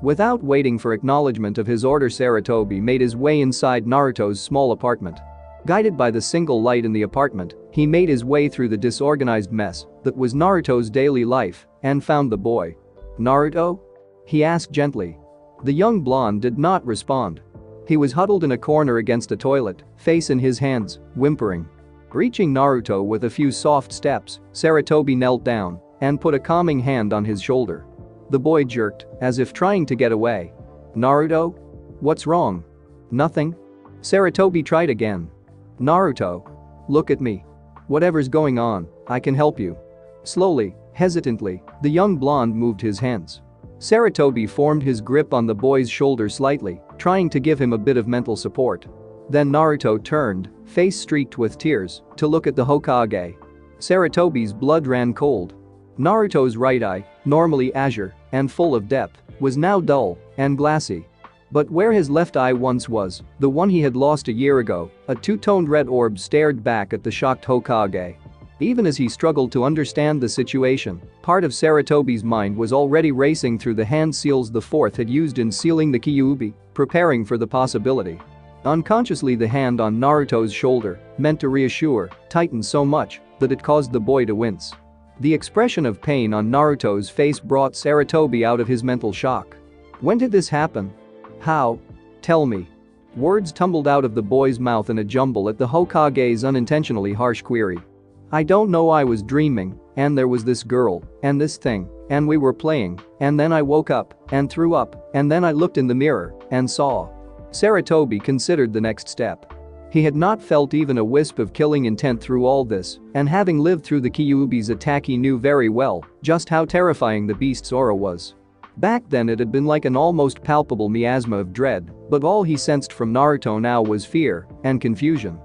Without waiting for acknowledgement of his order, Saratobi made his way inside Naruto's small apartment. Guided by the single light in the apartment, he made his way through the disorganized mess that was Naruto's daily life and found the boy. Naruto? He asked gently. The young blonde did not respond. He was huddled in a corner against a toilet, face in his hands, whimpering. Reaching Naruto with a few soft steps, Saratobi knelt down and put a calming hand on his shoulder. The boy jerked, as if trying to get away. Naruto? What's wrong? Nothing. Saratobi tried again. Naruto. Look at me. Whatever's going on, I can help you. Slowly, hesitantly, the young blonde moved his hands. Saratobi formed his grip on the boy's shoulder slightly, trying to give him a bit of mental support. Then Naruto turned, face streaked with tears, to look at the Hokage. Saratobi's blood ran cold. Naruto's right eye, normally azure and full of depth, was now dull and glassy. But where his left eye once was, the one he had lost a year ago, a two-toned red orb stared back at the shocked Hokage. Even as he struggled to understand the situation, part of Saratobi's mind was already racing through the hand seals the fourth had used in sealing the Kyuubi, preparing for the possibility. Unconsciously, the hand on Naruto's shoulder, meant to reassure, tightened so much that it caused the boy to wince. The expression of pain on Naruto's face brought Saratobi out of his mental shock. When did this happen? How? Tell me. Words tumbled out of the boy's mouth in a jumble at the Hokage's unintentionally harsh query. "I don't know, I was dreaming, and there was this girl, and this thing, and we were playing, and then I woke up, and threw up, and then I looked in the mirror, and saw." Sarutobi considered the next step. He had not felt even a wisp of killing intent through all this, and having lived through the Kyuubi's attack he knew very well just how terrifying the beast's aura was. Back then it had been like an almost palpable miasma of dread, but all he sensed from Naruto now was fear and confusion.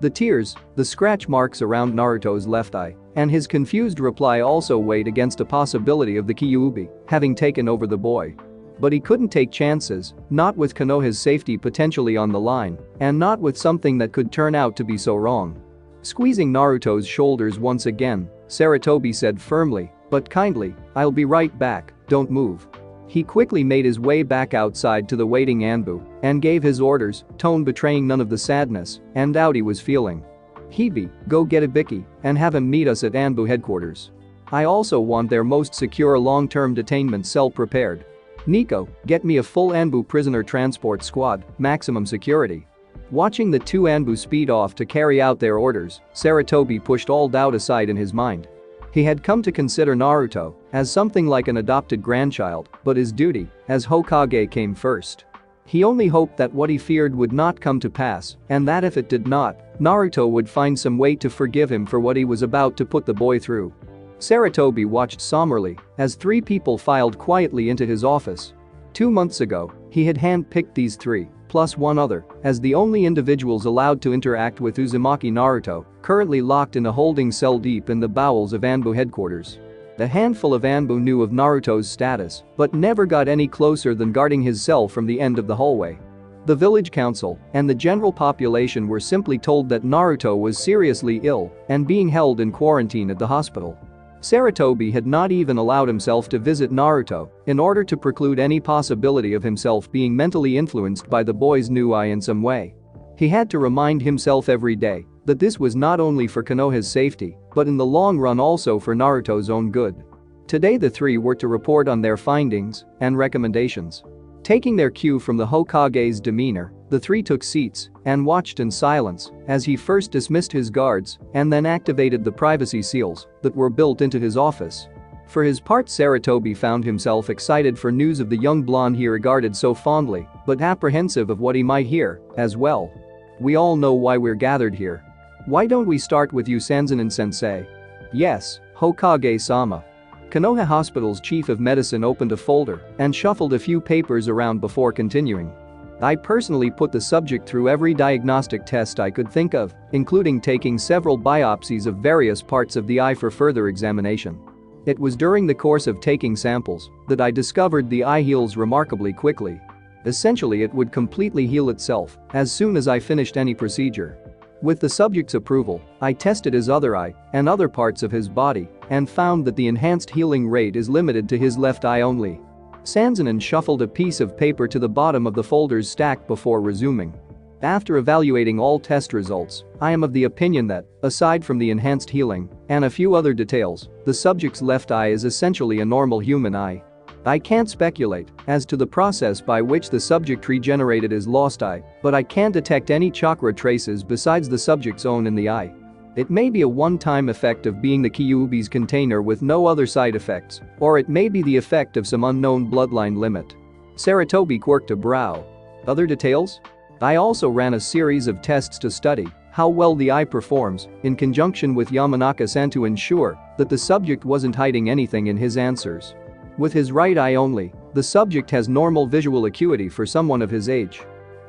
The tears, the scratch marks around Naruto's left eye, and his confused reply also weighed against a possibility of the Kyuubi having taken over the boy. But he couldn't take chances, not with Konoha's safety potentially on the line, and not with something that could turn out to be so wrong. Squeezing Naruto's shoulders once again, Sarutobi said firmly, but kindly, "I'll be right back, don't move." He quickly made his way back outside to the waiting Anbu and gave his orders, tone betraying none of the sadness and doubt he was feeling. "Hebe, go get Ibiki and have him meet us at Anbu headquarters. I also want their most secure long-term detainment cell prepared. Nico, get me a full Anbu prisoner transport squad, maximum security." Watching the two Anbu speed off to carry out their orders, Sarutobi pushed all doubt aside in his mind. He had come to consider Naruto as something like an adopted grandchild, but his duty as Hokage came first. He only hoped that what he feared would not come to pass, and that if it did not, Naruto would find some way to forgive him for what he was about to put the boy through. Sarutobi watched somberly as three people filed quietly into his office. 2 months ago, he had hand-picked these three, plus one other, as the only individuals allowed to interact with Uzumaki Naruto, currently locked in a holding cell deep in the bowels of Anbu headquarters. A handful of Anbu knew of Naruto's status, but never got any closer than guarding his cell from the end of the hallway. The village council and the general population were simply told that Naruto was seriously ill and being held in quarantine at the hospital. Sarutobi had not even allowed himself to visit Naruto in order to preclude any possibility of himself being mentally influenced by the boy's new eye in some way. He had to remind himself every day that this was not only for Konoha's safety, but in the long run also for Naruto's own good. Today the three were to report on their findings and recommendations. Taking their cue from the Hokage's demeanor, the three took seats and watched in silence as he first dismissed his guards and then activated the privacy seals that were built into his office. For his part, Sarutobi found himself excited for news of the young blonde he regarded so fondly, but apprehensive of what he might hear as well. "We all know why we're gathered here. Why don't we start with you, Sanzanin-sensei?" "Yes, Hokage-sama." Konoha Hospital's chief of medicine opened a folder and shuffled a few papers around before continuing. "I personally put the subject through every diagnostic test I could think of, including taking several biopsies of various parts of the eye for further examination. It was during the course of taking samples that I discovered the eye heals remarkably quickly. Essentially, it would completely heal itself as soon as I finished any procedure. With the subject's approval, I tested his other eye and other parts of his body and found that the enhanced healing rate is limited to his left eye only." Sanzanin shuffled a piece of paper to the bottom of the folder's stack before resuming. "After evaluating all test results, I am of the opinion that, aside from the enhanced healing and a few other details, the subject's left eye is essentially a normal human eye. I can't speculate as to the process by which the subject regenerated his lost eye, but I can't detect any chakra traces besides the subject's own in the eye. It may be a one-time effect of being the Kyuubi's container with no other side effects, or it may be the effect of some unknown bloodline limit." Sarutobi quirked a brow. "Other details? I also ran a series of tests to study how well the eye performs in conjunction with Yamanaka-san to ensure that the subject wasn't hiding anything in his answers. With his right eye only, the subject has normal visual acuity for someone of his age.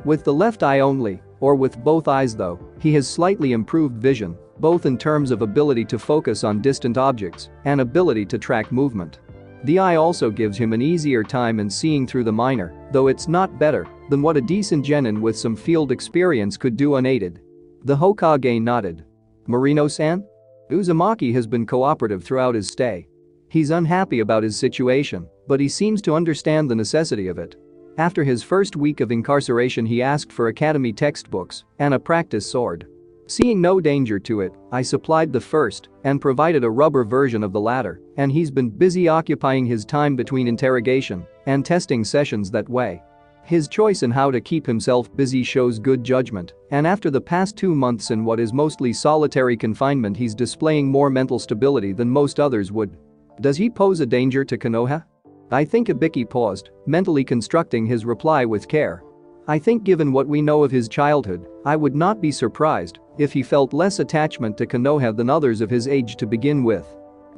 With the left eye only, or with both eyes though, he has slightly improved vision, both in terms of ability to focus on distant objects and ability to track movement. The eye also gives him an easier time in seeing through the minor, though it's not better than what a decent genin with some field experience could do unaided." The Hokage nodded. "Marino-san? Uzumaki has been cooperative throughout his stay. He's unhappy about his situation, but he seems to understand the necessity of it. After his first week of incarceration, he asked for academy textbooks and a practice sword. Seeing no danger to it, I supplied the first and provided a rubber version of the latter, and he's been busy occupying his time between interrogation and testing sessions that way." His choice in how to keep himself busy shows good judgment, and after the past 2 months in what is mostly solitary confinement, he's displaying more mental stability than most others would. Does he pose a danger to Konoha? I think Ibiki paused, mentally constructing his reply with care. I think given what we know of his childhood, I would not be surprised if he felt less attachment to Konoha than others of his age to begin with.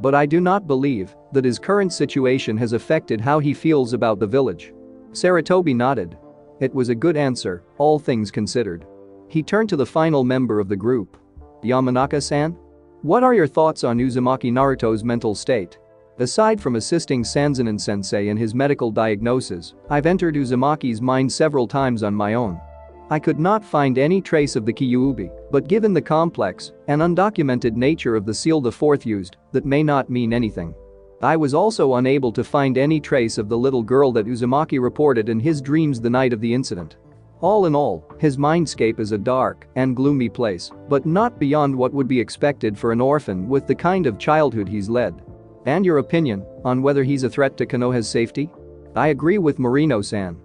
But I do not believe that his current situation has affected how he feels about the village. Sarutobi nodded. It was a good answer, all things considered. He turned to the final member of the group. Yamanaka-san? What are your thoughts on Uzumaki Naruto's mental state? Aside from assisting Sanzanin-sensei in his medical diagnosis, I've entered Uzumaki's mind several times on my own. I could not find any trace of the Kyuubi, but given the complex and undocumented nature of the seal the fourth used, that may not mean anything. I was also unable to find any trace of the little girl that Uzumaki reported in his dreams the night of the incident. All in all, his mindscape is a dark and gloomy place, but not beyond what would be expected for an orphan with the kind of childhood he's led. And your opinion on whether he's a threat to Konoha's safety? I agree with Marino-san.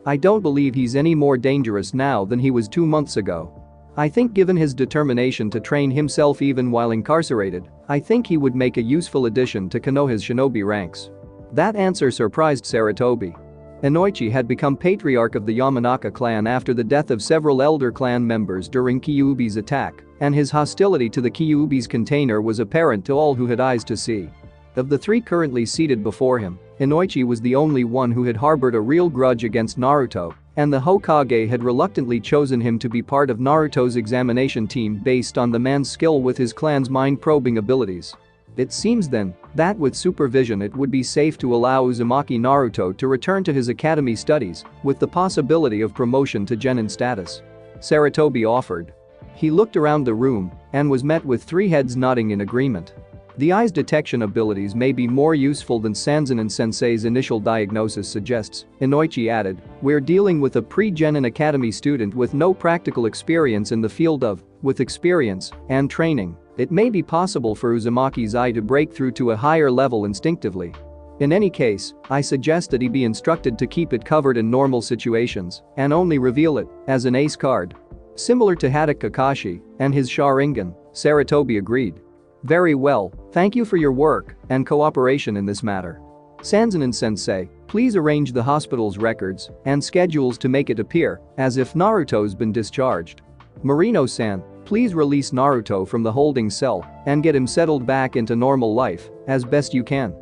I don't believe he's any more dangerous now than he was 2 months ago. I think given his determination to train himself even while incarcerated, I think he would make a useful addition to Konoha's shinobi ranks. That answer surprised Sarutobi. Inoichi had become patriarch of the Yamanaka clan after the death of several elder clan members during Kyuubi's attack, and his hostility to the Kyuubi's container was apparent to all who had eyes to see. Of the 3 currently seated before him, Inoichi was the only one who had harbored a real grudge against Naruto, and the Hokage had reluctantly chosen him to be part of Naruto's examination team based on the man's skill with his clan's mind-probing abilities. It seems then that with supervision it would be safe to allow Uzumaki Naruto to return to his academy studies with the possibility of promotion to genin status. Sarutobi offered. He looked around the room and was met with 3 heads nodding in agreement. The eye's detection abilities may be more useful than Sanzanin-sensei's initial diagnosis suggests, Inoichi added. We're dealing with a pre-genin academy student with no practical experience in the field with experience and training, it may be possible for Uzumaki's eye to break through to a higher level instinctively. In any case, I suggest that he be instructed to keep it covered in normal situations and only reveal it as an ace card. Similar to Haddock Kakashi and his Sharingan, Sarutobi agreed. Very well, thank you for your work and cooperation in this matter. Sanzanin-sensei, please arrange the hospital's records and schedules to make it appear as if Naruto's been discharged. Marino-san, please release Naruto from the holding cell and get him settled back into normal life as best you can.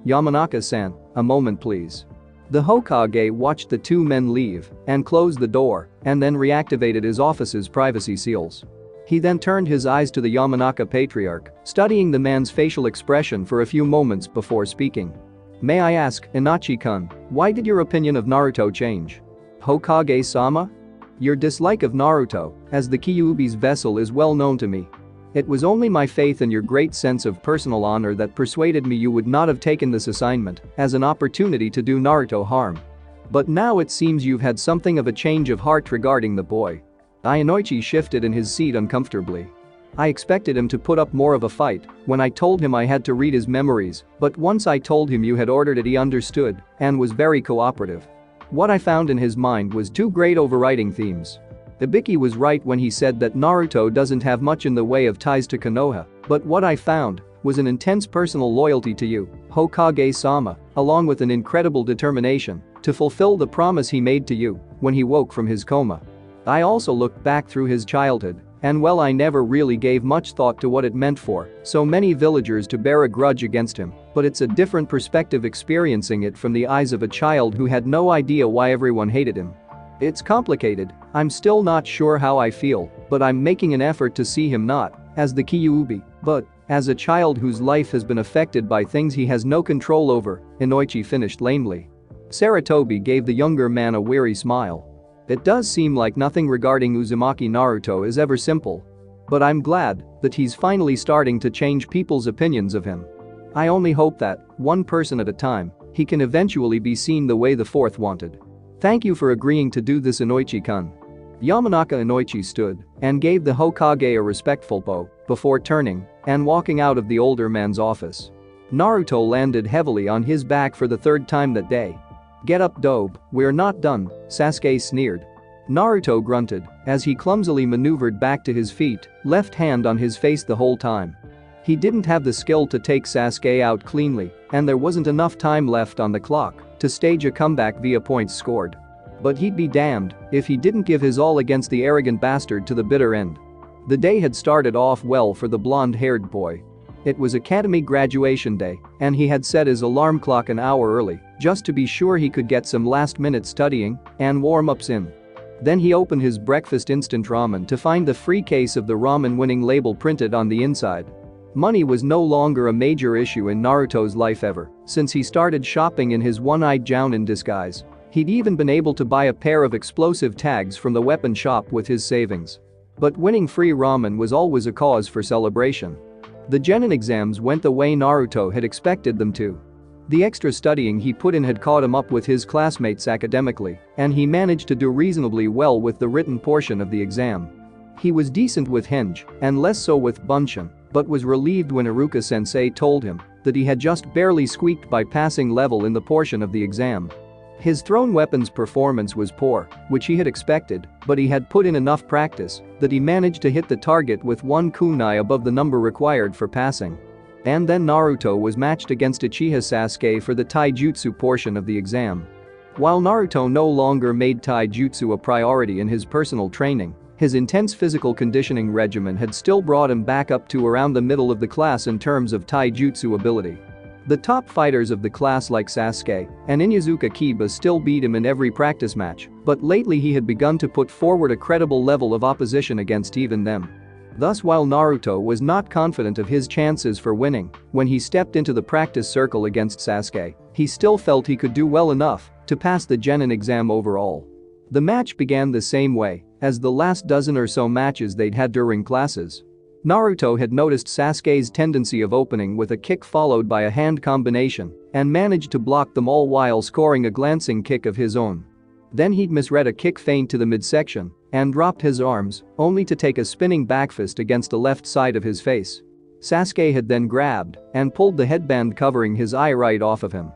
Yamanaka-san, a moment please. The Hokage watched the 2 men leave and close the door and then reactivated his office's privacy seals. He then turned his eyes to the Yamanaka patriarch, studying the man's facial expression for a few moments before speaking. May I ask, Inochi-kun, why did your opinion of Naruto change? Hokage-sama? Your dislike of Naruto, as the Kyuubi's vessel, is well known to me. It was only my faith in your great sense of personal honor that persuaded me you would not have taken this assignment as an opportunity to do Naruto harm. But now it seems you've had something of a change of heart regarding the boy. Inoichi shifted in his seat uncomfortably. I expected him to put up more of a fight when I told him I had to read his memories, but once I told him you had ordered it he understood and was very cooperative. What I found in his mind was 2 great overriding themes. Ibiki was right when he said that Naruto doesn't have much in the way of ties to Konoha, but what I found was an intense personal loyalty to you, Hokage-sama, along with an incredible determination to fulfill the promise he made to you when he woke from his coma. I also looked back through his childhood, and well, I never really gave much thought to what it meant for so many villagers to bear a grudge against him, but it's a different perspective experiencing it from the eyes of a child who had no idea why everyone hated him. It's complicated, I'm still not sure how I feel, but I'm making an effort to see him not as the Kyuubi, but as a child whose life has been affected by things he has no control over, Inoichi finished lamely. Sarutobi gave the younger man a weary smile. It does seem like nothing regarding Uzumaki Naruto is ever simple. But I'm glad that he's finally starting to change people's opinions of him. I only hope that, one person at a time, he can eventually be seen the way the fourth wanted. Thank you for agreeing to do this, Inoichi-kun. Yamanaka Inoichi stood and gave the Hokage a respectful bow before turning and walking out of the older man's office. Naruto landed heavily on his back for the 3rd time that day. "Get up, Dobe, we're not done," Sasuke sneered. Naruto grunted as he clumsily maneuvered back to his feet, left hand on his face the whole time. He didn't have the skill to take Sasuke out cleanly, and there wasn't enough time left on the clock to stage a comeback via points scored. But he'd be damned if he didn't give his all against the arrogant bastard to the bitter end. The day had started off well for the blonde-haired boy. It was academy graduation day, and he had set his alarm clock an hour early just to be sure he could get some last-minute studying and warm-ups in. Then he opened his breakfast instant ramen to find the free case of the ramen winning label printed on the inside. Money was no longer a major issue in Naruto's life ever since he started shopping in his one-eyed Jounin disguise. He'd even been able to buy a pair of explosive tags from the weapon shop with his savings. But winning free ramen was always a cause for celebration. The genin exams went the way Naruto had expected them to. The extra studying he put in had caught him up with his classmates academically, and he managed to do reasonably well with the written portion of the exam. He was decent with Hinge and less so with Bunshin, but was relieved when Iruka-sensei told him that he had just barely squeaked by passing level in the portion of the exam. His thrown weapons performance was poor, which he had expected, but he had put in enough practice that he managed to hit the target with one kunai above the number required for passing. And then Naruto was matched against Uchiha Sasuke for the taijutsu portion of the exam. While Naruto no longer made taijutsu a priority in his personal training, his intense physical conditioning regimen had still brought him back up to around the middle of the class in terms of taijutsu ability. The top fighters of the class like Sasuke and Inyazuka Kiba still beat him in every practice match, but lately he had begun to put forward a credible level of opposition against even them. Thus, while Naruto was not confident of his chances for winning when he stepped into the practice circle against Sasuke, he still felt he could do well enough to pass the genin exam overall. The match began the same way as the last dozen or so matches they'd had during classes. Naruto had noticed Sasuke's tendency of opening with a kick followed by a hand combination and managed to block them all while scoring a glancing kick of his own. Then he'd misread a kick feint to the midsection and dropped his arms, only to take a spinning backfist against the left side of his face. Sasuke had then grabbed and pulled the headband covering his eye right off of him.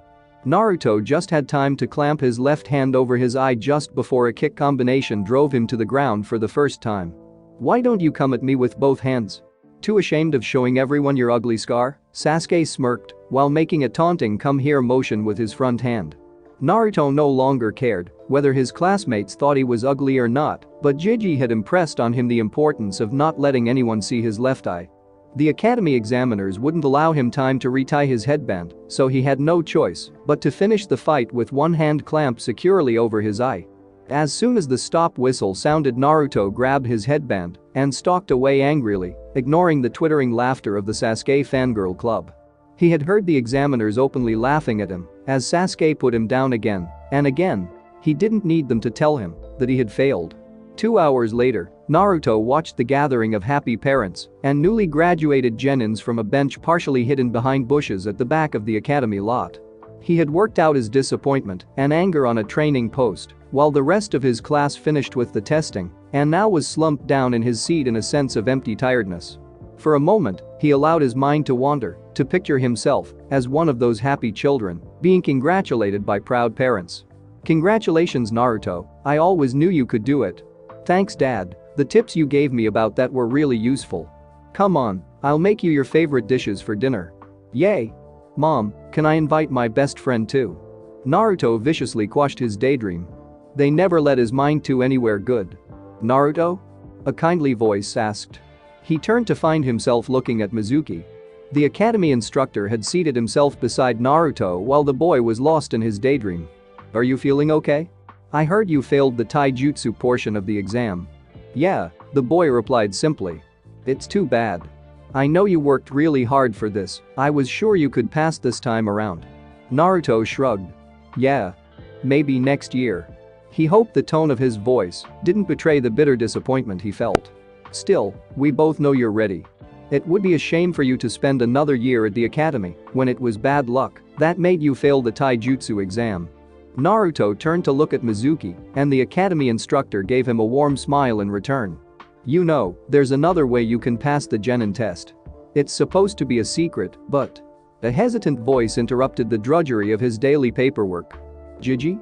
Naruto just had time to clamp his left hand over his eye just before a kick combination drove him to the ground for the first time. "Why don't you come at me with both hands? Too ashamed of showing everyone your ugly scar?" Sasuke smirked while making a taunting "come here" motion with his front hand. Naruto no longer cared whether his classmates thought he was ugly or not, but Jiji had impressed on him the importance of not letting anyone see his left eye. The academy examiners wouldn't allow him time to retie his headband, so he had no choice but to finish the fight with one hand clamped securely over his eye. As soon as the stop whistle sounded, Naruto grabbed his headband and stalked away angrily, ignoring the twittering laughter of the Sasuke fangirl club. He had heard the examiners openly laughing at him as Sasuke put him down again and again. He didn't need them to tell him that he had failed. 2 hours later, Naruto watched the gathering of happy parents and newly graduated genins from a bench partially hidden behind bushes at the back of the academy lot. He had worked out his disappointment and anger on a training post while the rest of his class finished with the testing and now was slumped down in his seat in a sense of empty tiredness. For a moment, he allowed his mind to wander to picture himself as one of those happy children being congratulated by proud parents. "Congratulations, Naruto, I always knew you could do it. Thanks, Dad, the tips you gave me about that were really useful. Come on, I'll make you your favorite dishes for dinner. Yay! Mom, can I invite my best friend too?" Naruto viciously quashed his daydream. They never let his mind to anywhere good. "Naruto?" a kindly voice asked. He turned to find himself looking at Mizuki. The academy instructor had seated himself beside Naruto while the boy was lost in his daydream. "Are you feeling okay? I heard you failed the taijutsu portion of the exam." "Yeah," the boy replied simply. "It's too bad. I know you worked really hard for this, I was sure you could pass this time around." Naruto shrugged. "Yeah. Maybe next year." He hoped the tone of his voice didn't betray the bitter disappointment he felt. "Still, we both know you're ready. It would be a shame for you to spend another year at the academy when it was bad luck that made you fail the taijutsu exam." Naruto turned to look at Mizuki, and the academy instructor gave him a warm smile in return. "You know, there's another way you can pass the genin test. It's supposed to be a secret, but..." A hesitant voice interrupted the drudgery of his daily paperwork. Jiji?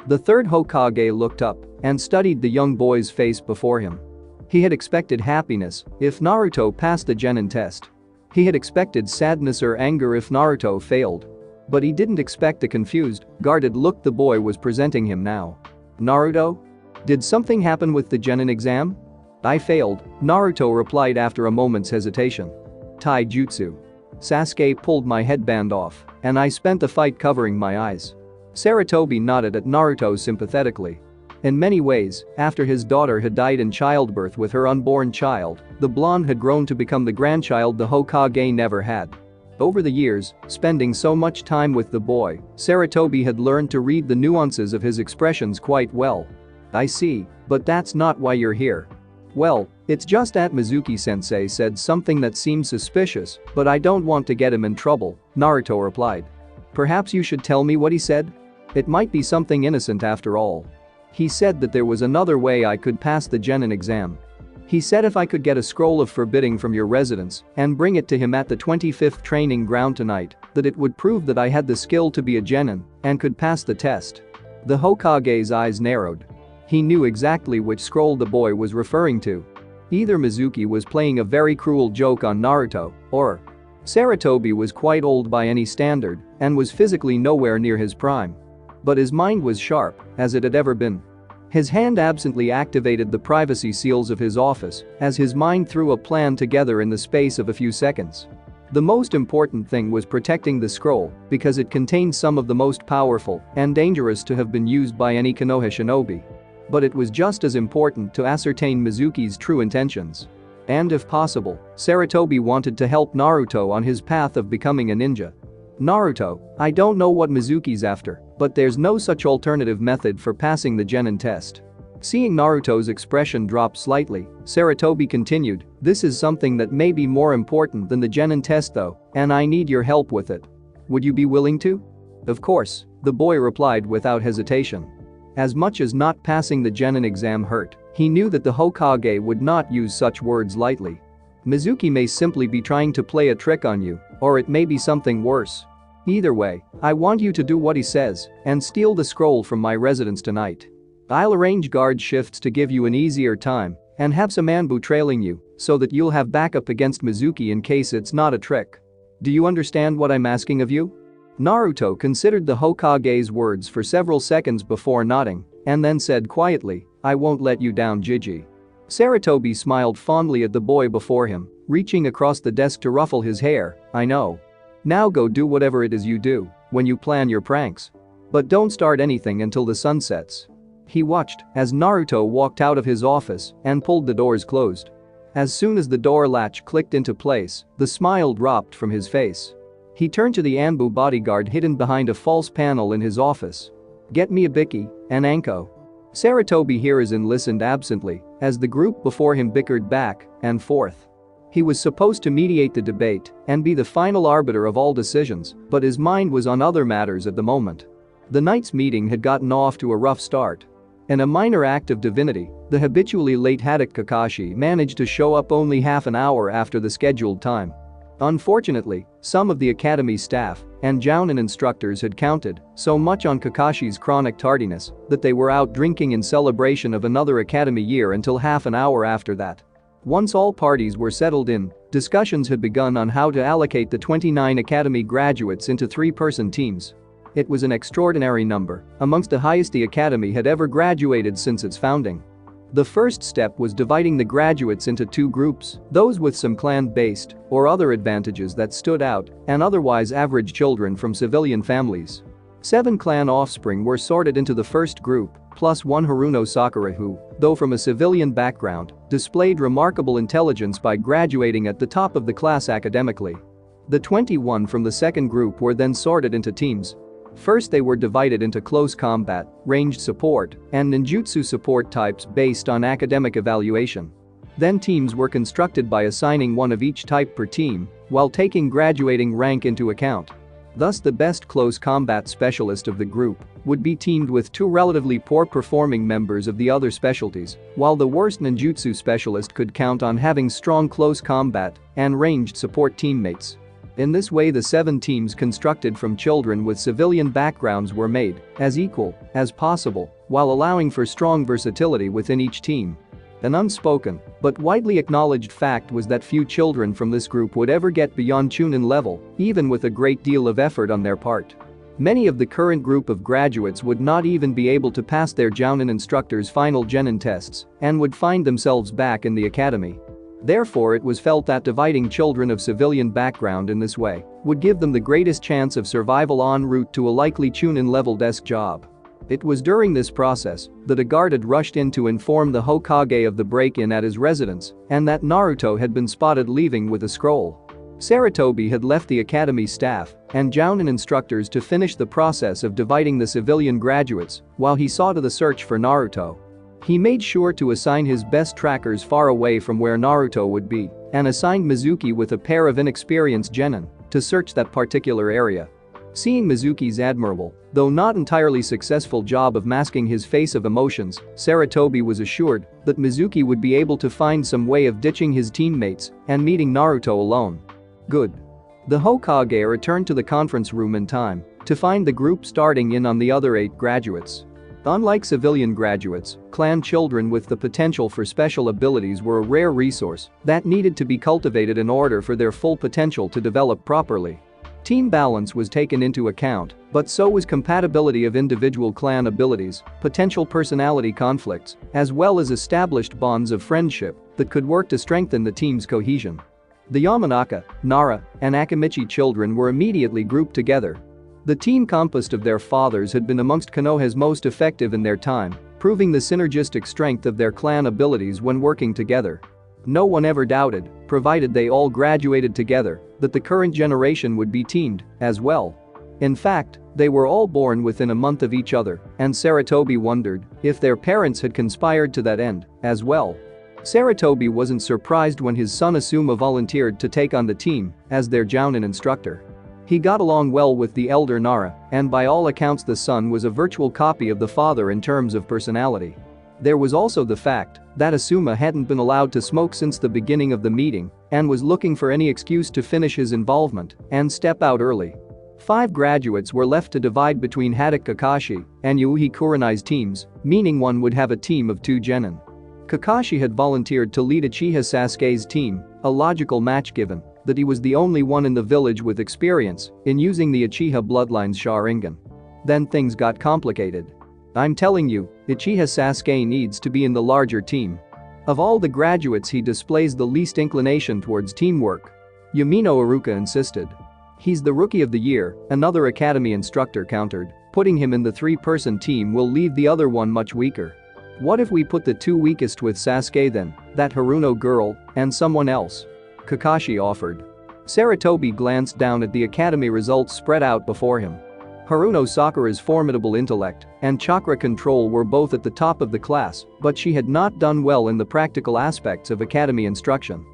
The third Hokage looked up and studied the young boy's face before him. He had expected happiness if Naruto passed the Genin test. He had expected sadness or anger if Naruto failed. But he didn't expect the confused, guarded look the boy was presenting him now. Naruto? Did something happen with the Genin exam? I failed, Naruto replied after a moment's hesitation. Taijutsu. Sasuke pulled my headband off, and I spent the fight covering my eyes. Sarutobi nodded at Naruto sympathetically. In many ways, after his daughter had died in childbirth with her unborn child, the blonde had grown to become the grandchild the Hokage never had. Over the years, spending so much time with the boy, Sarutobi had learned to read the nuances of his expressions quite well. I see, but that's not why you're here. Well, it's just that Mizuki-sensei said something that seemed suspicious, but I don't want to get him in trouble, Naruto replied. Perhaps you should tell me what he said? It might be something innocent after all. He said that there was another way I could pass the Genin exam. He said if I could get a scroll of forbidding from your residence and bring it to him at the 25th training ground tonight, that it would prove that I had the skill to be a Genin and could pass the test. The Hokage's eyes narrowed. He knew exactly which scroll the boy was referring to. Either Mizuki was playing a very cruel joke on Naruto, or Sarutobi was quite old by any standard and was physically nowhere near his prime. But his mind was sharp, as it had ever been. His hand absently activated the privacy seals of his office as his mind threw a plan together in the space of a few seconds. The most important thing was protecting the scroll because it contained some of the most powerful and dangerous to have been used by any Konoha shinobi. But it was just as important to ascertain Mizuki's true intentions. And if possible, Sarutobi wanted to help Naruto on his path of becoming a ninja. Naruto, I don't know what Mizuki's after, but there's no such alternative method for passing the Genin test. Seeing Naruto's expression drop slightly, Sarutobi continued, this is something that may be more important than the Genin test though, and I need your help with it. Would you be willing to? Of course, the boy replied without hesitation. As much as not passing the Genin exam hurt, he knew that the Hokage would not use such words lightly. Mizuki may simply be trying to play a trick on you, or it may be something worse. Either way, I want you to do what he says and steal the scroll from my residence tonight. I'll arrange guard shifts to give you an easier time and have some Anbu trailing you so that you'll have backup against Mizuki in case it's not a trick. Do you understand what I'm asking of you? Naruto considered the Hokage's words for several seconds before nodding and then said quietly, I won't let you down, Jiji. Sarutobi smiled fondly at the boy before him, reaching across the desk to ruffle his hair, I know. Now go do whatever it is you do when you plan your pranks. But don't start anything until the sun sets. He watched as Naruto walked out of his office and pulled the doors closed. As soon as the door latch clicked into place, the smile dropped from his face. He turned to the Anbu bodyguard hidden behind a false panel in his office. Get me a Biki, an Anko. Sarutobi Hiruzen listened absently as the group before him bickered back and forth. He was supposed to mediate the debate and be the final arbiter of all decisions, but his mind was on other matters at the moment. The night's meeting had gotten off to a rough start. In a minor act of divinity, the habitually late Haddock Kakashi managed to show up only half an hour after the scheduled time. Unfortunately, some of the academy staff and Jounin instructors had counted so much on Kakashi's chronic tardiness that they were out drinking in celebration of another academy year until half an hour after that. Once all parties were settled in, discussions had begun on how to allocate the 29 academy graduates into three-person teams. It was an extraordinary number, amongst the highest the academy had ever graduated since its founding. The first step was dividing the graduates into two groups, those with some clan-based or other advantages that stood out, and otherwise average children from civilian families. 7 clan offspring were sorted into the first group, plus 1 Haruno Sakura who, though from a civilian background, displayed remarkable intelligence by graduating at the top of the class academically. The 21 from the second group were then sorted into teams. First they were divided into close combat, ranged support, and ninjutsu support types based on academic evaluation. Then teams were constructed by assigning one of each type per team, while taking graduating rank into account. Thus the best close combat specialist of the group would be teamed with 2 relatively poor performing members of the other specialties, while the worst ninjutsu specialist could count on having strong close combat and ranged support teammates. In this way, the 7 teams constructed from children with civilian backgrounds were made as equal as possible while allowing for strong versatility within each team. An unspoken but widely acknowledged fact was that few children from this group would ever get beyond Chunin level, even with a great deal of effort on their part. Many of the current group of graduates would not even be able to pass their Jounin instructors' final Genin tests and would find themselves back in the academy. Therefore, it was felt that dividing children of civilian background in this way would give them the greatest chance of survival en route to a likely Chunin level desk job. It was during this process that a guard had rushed in to inform the Hokage of the break-in at his residence and that Naruto had been spotted leaving with a scroll. Sarutobi had left the academy staff and Jounin instructors to finish the process of dividing the civilian graduates while he saw to the search for Naruto. He made sure to assign his best trackers far away from where Naruto would be and assigned Mizuki with a pair of inexperienced genin to search that particular area. Seeing Mizuki's admirable, though not entirely successful job of masking his face of emotions, Sarutobi was assured that Mizuki would be able to find some way of ditching his teammates and meeting Naruto alone. Good. The Hokage returned to the conference room in time to find the group starting in on the other 8 graduates. Unlike civilian graduates, clan children with the potential for special abilities were a rare resource that needed to be cultivated in order for their full potential to develop properly. Team balance was taken into account, but so was compatibility of individual clan abilities, potential personality conflicts, as well as established bonds of friendship that could work to strengthen the team's cohesion. The Yamanaka, Nara, and Akimichi children were immediately grouped together. The team composed of their fathers had been amongst Konoha's most effective in their time, proving the synergistic strength of their clan abilities when working together. No one ever doubted, provided they all graduated together, that the current generation would be teamed as well. In fact, they were all born within a month of each other, and Sarutobi wondered if their parents had conspired to that end as well. Sarutobi wasn't surprised when his son Asuma volunteered to take on the team as their Jounin instructor. He got along well with the elder Nara, and by all accounts the son was a virtual copy of the father in terms of personality. There was also the fact that Asuma hadn't been allowed to smoke since the beginning of the meeting and was looking for any excuse to finish his involvement and step out early. 5 graduates were left to divide between Haddock Kakashi and Yuuhi Kurenai's teams, meaning one would have a team of 2 genin. Kakashi had volunteered to lead Uchiha Sasuke's team, a logical match given that he was the only one in the village with experience in using the Uchiha bloodline's Sharingan. Then things got complicated. I'm telling you, Uchiha Sasuke needs to be in the larger team. Of all the graduates, he displays the least inclination towards teamwork. Yamino Iruka insisted. He's the rookie of the year, another academy instructor countered. Putting him in the 3-person team will leave the other one much weaker. What if we put the 2 weakest with Sasuke then, that Haruno girl, and someone else? Kakashi offered. Sarutobi glanced down at the academy results spread out before him. Haruno Sakura's formidable intellect and chakra control were both at the top of the class, but she had not done well in the practical aspects of academy instruction.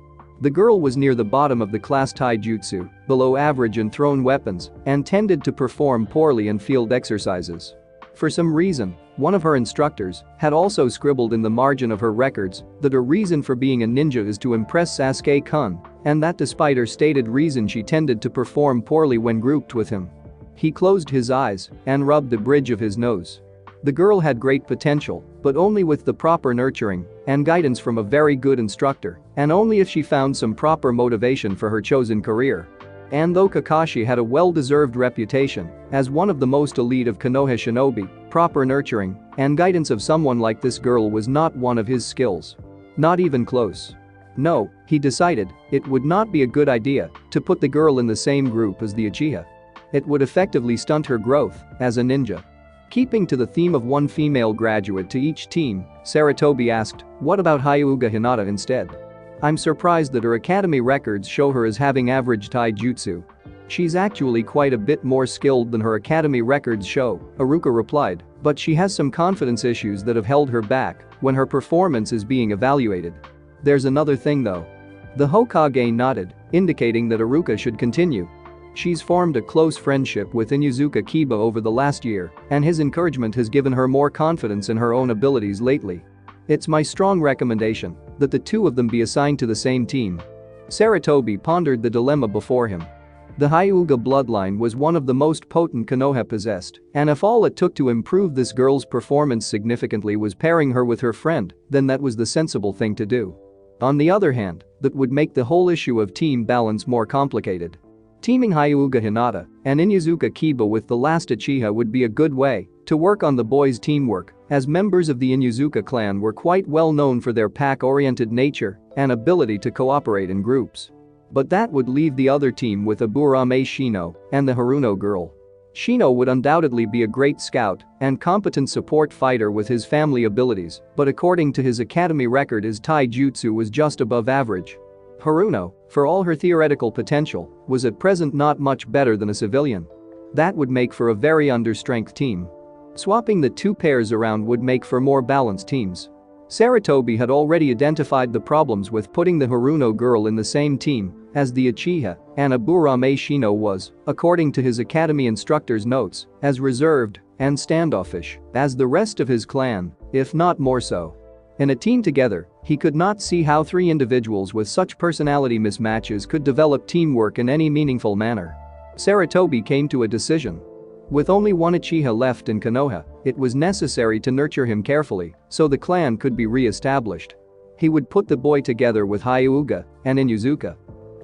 The girl was near the bottom of the class taijutsu, below average in thrown weapons, and tended to perform poorly in field exercises. For some reason, one of her instructors had also scribbled in the margin of her records that her reason for being a ninja is to impress Sasuke-kun, and that despite her stated reason she tended to perform poorly when grouped with him. He closed his eyes and rubbed the bridge of his nose. The girl had great potential, but only with the proper nurturing and guidance from a very good instructor, and only if she found some proper motivation for her chosen career. And though Kakashi had a well-deserved reputation as one of the most elite of Konoha shinobi, proper nurturing and guidance of someone like this girl was not one of his skills. Not even close. No, he decided it would not be a good idea to put the girl in the same group as the Uchiha. It would effectively stunt her growth as a ninja. Keeping to the theme of one female graduate to each team, Sarutobi asked, "What about Hyuga Hinata instead? I'm surprised that her academy records show her as having average taijutsu. She's actually quite a bit more skilled than her academy records show," Iruka replied, "but she has some confidence issues that have held her back when her performance is being evaluated. There's another thing though." The Hokage nodded, indicating that Iruka should continue. She's formed a close friendship with Inuzuka Kiba over the last year, and his encouragement has given her more confidence in her own abilities lately. It's my strong recommendation that the 2 of them be assigned to the same team. Sarutobi pondered the dilemma before him. The Hyuga bloodline was one of the most potent Konoha possessed, and if all it took to improve this girl's performance significantly was pairing her with her friend, then that was the sensible thing to do. On the other hand, that would make the whole issue of team balance more complicated. Teaming Hyuga Hinata and Inyazuka Kiba with the last Uchiha would be a good way to work on the boys' teamwork, as members of the Inyazuka clan were quite well known for their pack-oriented nature and ability to cooperate in groups. But that would leave the other team with Aburame Shino and the Haruno girl. Shino would undoubtedly be a great scout and competent support fighter with his family abilities, but according to his academy record his taijutsu was just above average. Haruno, for all her theoretical potential, was at present not much better than a civilian. That would make for a very understrength team. Swapping the two pairs around would make for more balanced teams. Saratobi had already identified the problems with putting the Haruno girl in the same team as the Uchiha, and Aburame Shino was, according to his academy instructor's notes, as reserved and standoffish as the rest of his clan, if not more so. In a team together, he could not see how three individuals with such personality mismatches could develop teamwork in any meaningful manner. Saratobi came to a decision. With only one Uchiha left in Konoha, it was necessary to nurture him carefully so the clan could be re-established. He would put the boy together with Hyuga and Inyazuka.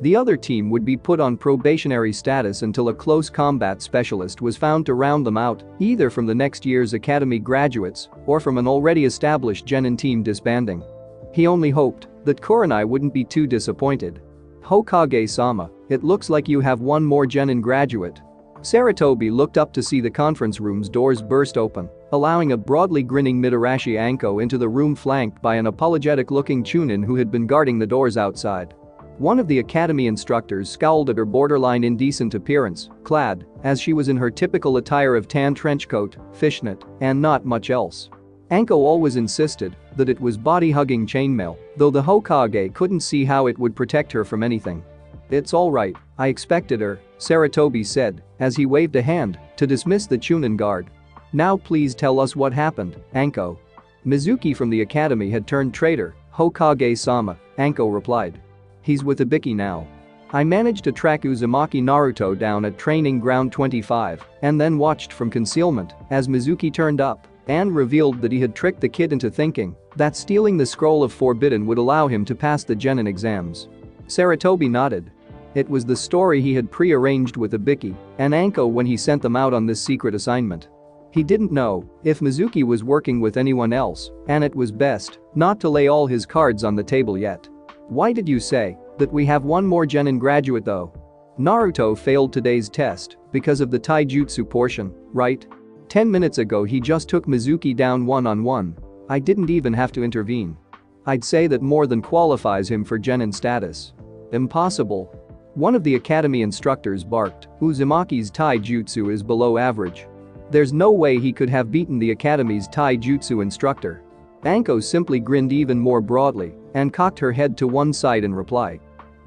The other team would be put on probationary status until a close combat specialist was found to round them out, either from the next year's academy graduates or from an already established genin team disbanding. He only hoped that Kurenai wouldn't be too disappointed. Hokage-sama, it looks like you have one more genin graduate. Saratobi looked up to see the conference room's doors burst open, allowing a broadly grinning Mitarashi Anko into the room flanked by an apologetic-looking Chunin who had been guarding the doors outside. One of the academy instructors scowled at her borderline indecent appearance, clad, as she was in her typical attire of tan trenchcoat, fishnet, and not much else. Anko always insisted that it was body-hugging chainmail, though the Hokage couldn't see how it would protect her from anything. "It's all right, I expected her," Saratobi said as he waved a hand to dismiss the Chunin guard. "Now please tell us what happened, Anko." Mizuki from the academy had turned traitor, Hokage-sama, Anko replied. "He's with Ibiki now. I managed to track Uzumaki Naruto down at training ground 25 and then watched from concealment as Mizuki turned up and revealed that he had tricked the kid into thinking that stealing the scroll of forbidden would allow him to pass the genin exams." Saratobi nodded. It was the story he had pre-arranged with Ibiki and Anko when he sent them out on this secret assignment. He didn't know if Mizuki was working with anyone else, and it was best not to lay all his cards on the table yet. "Why did you say that we have one more genin graduate though? Naruto failed today's test because of the taijutsu portion, right? 10 minutes ago he just took Mizuki down one-on-one. I didn't even have to intervene. I'd say that more than qualifies him for genin status." "Impossible." One of the academy instructors barked, "Uzumaki's taijutsu is below average. There's no way he could have beaten the academy's taijutsu instructor." Anko simply grinned even more broadly and cocked her head to one side in reply.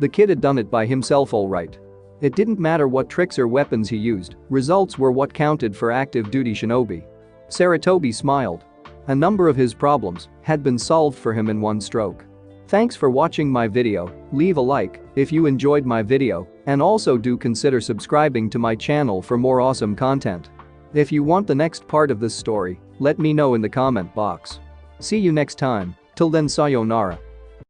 The kid had done it by himself all right. It didn't matter what tricks or weapons he used, results were what counted for active duty shinobi. Saratobi smiled. A number of his problems had been solved for him in one stroke. Thanks for watching my video, leave a like if you enjoyed my video and also do consider subscribing to my channel for more awesome content. If you want the next part of this story, let me know in the comment box. See you next time, till then sayonara.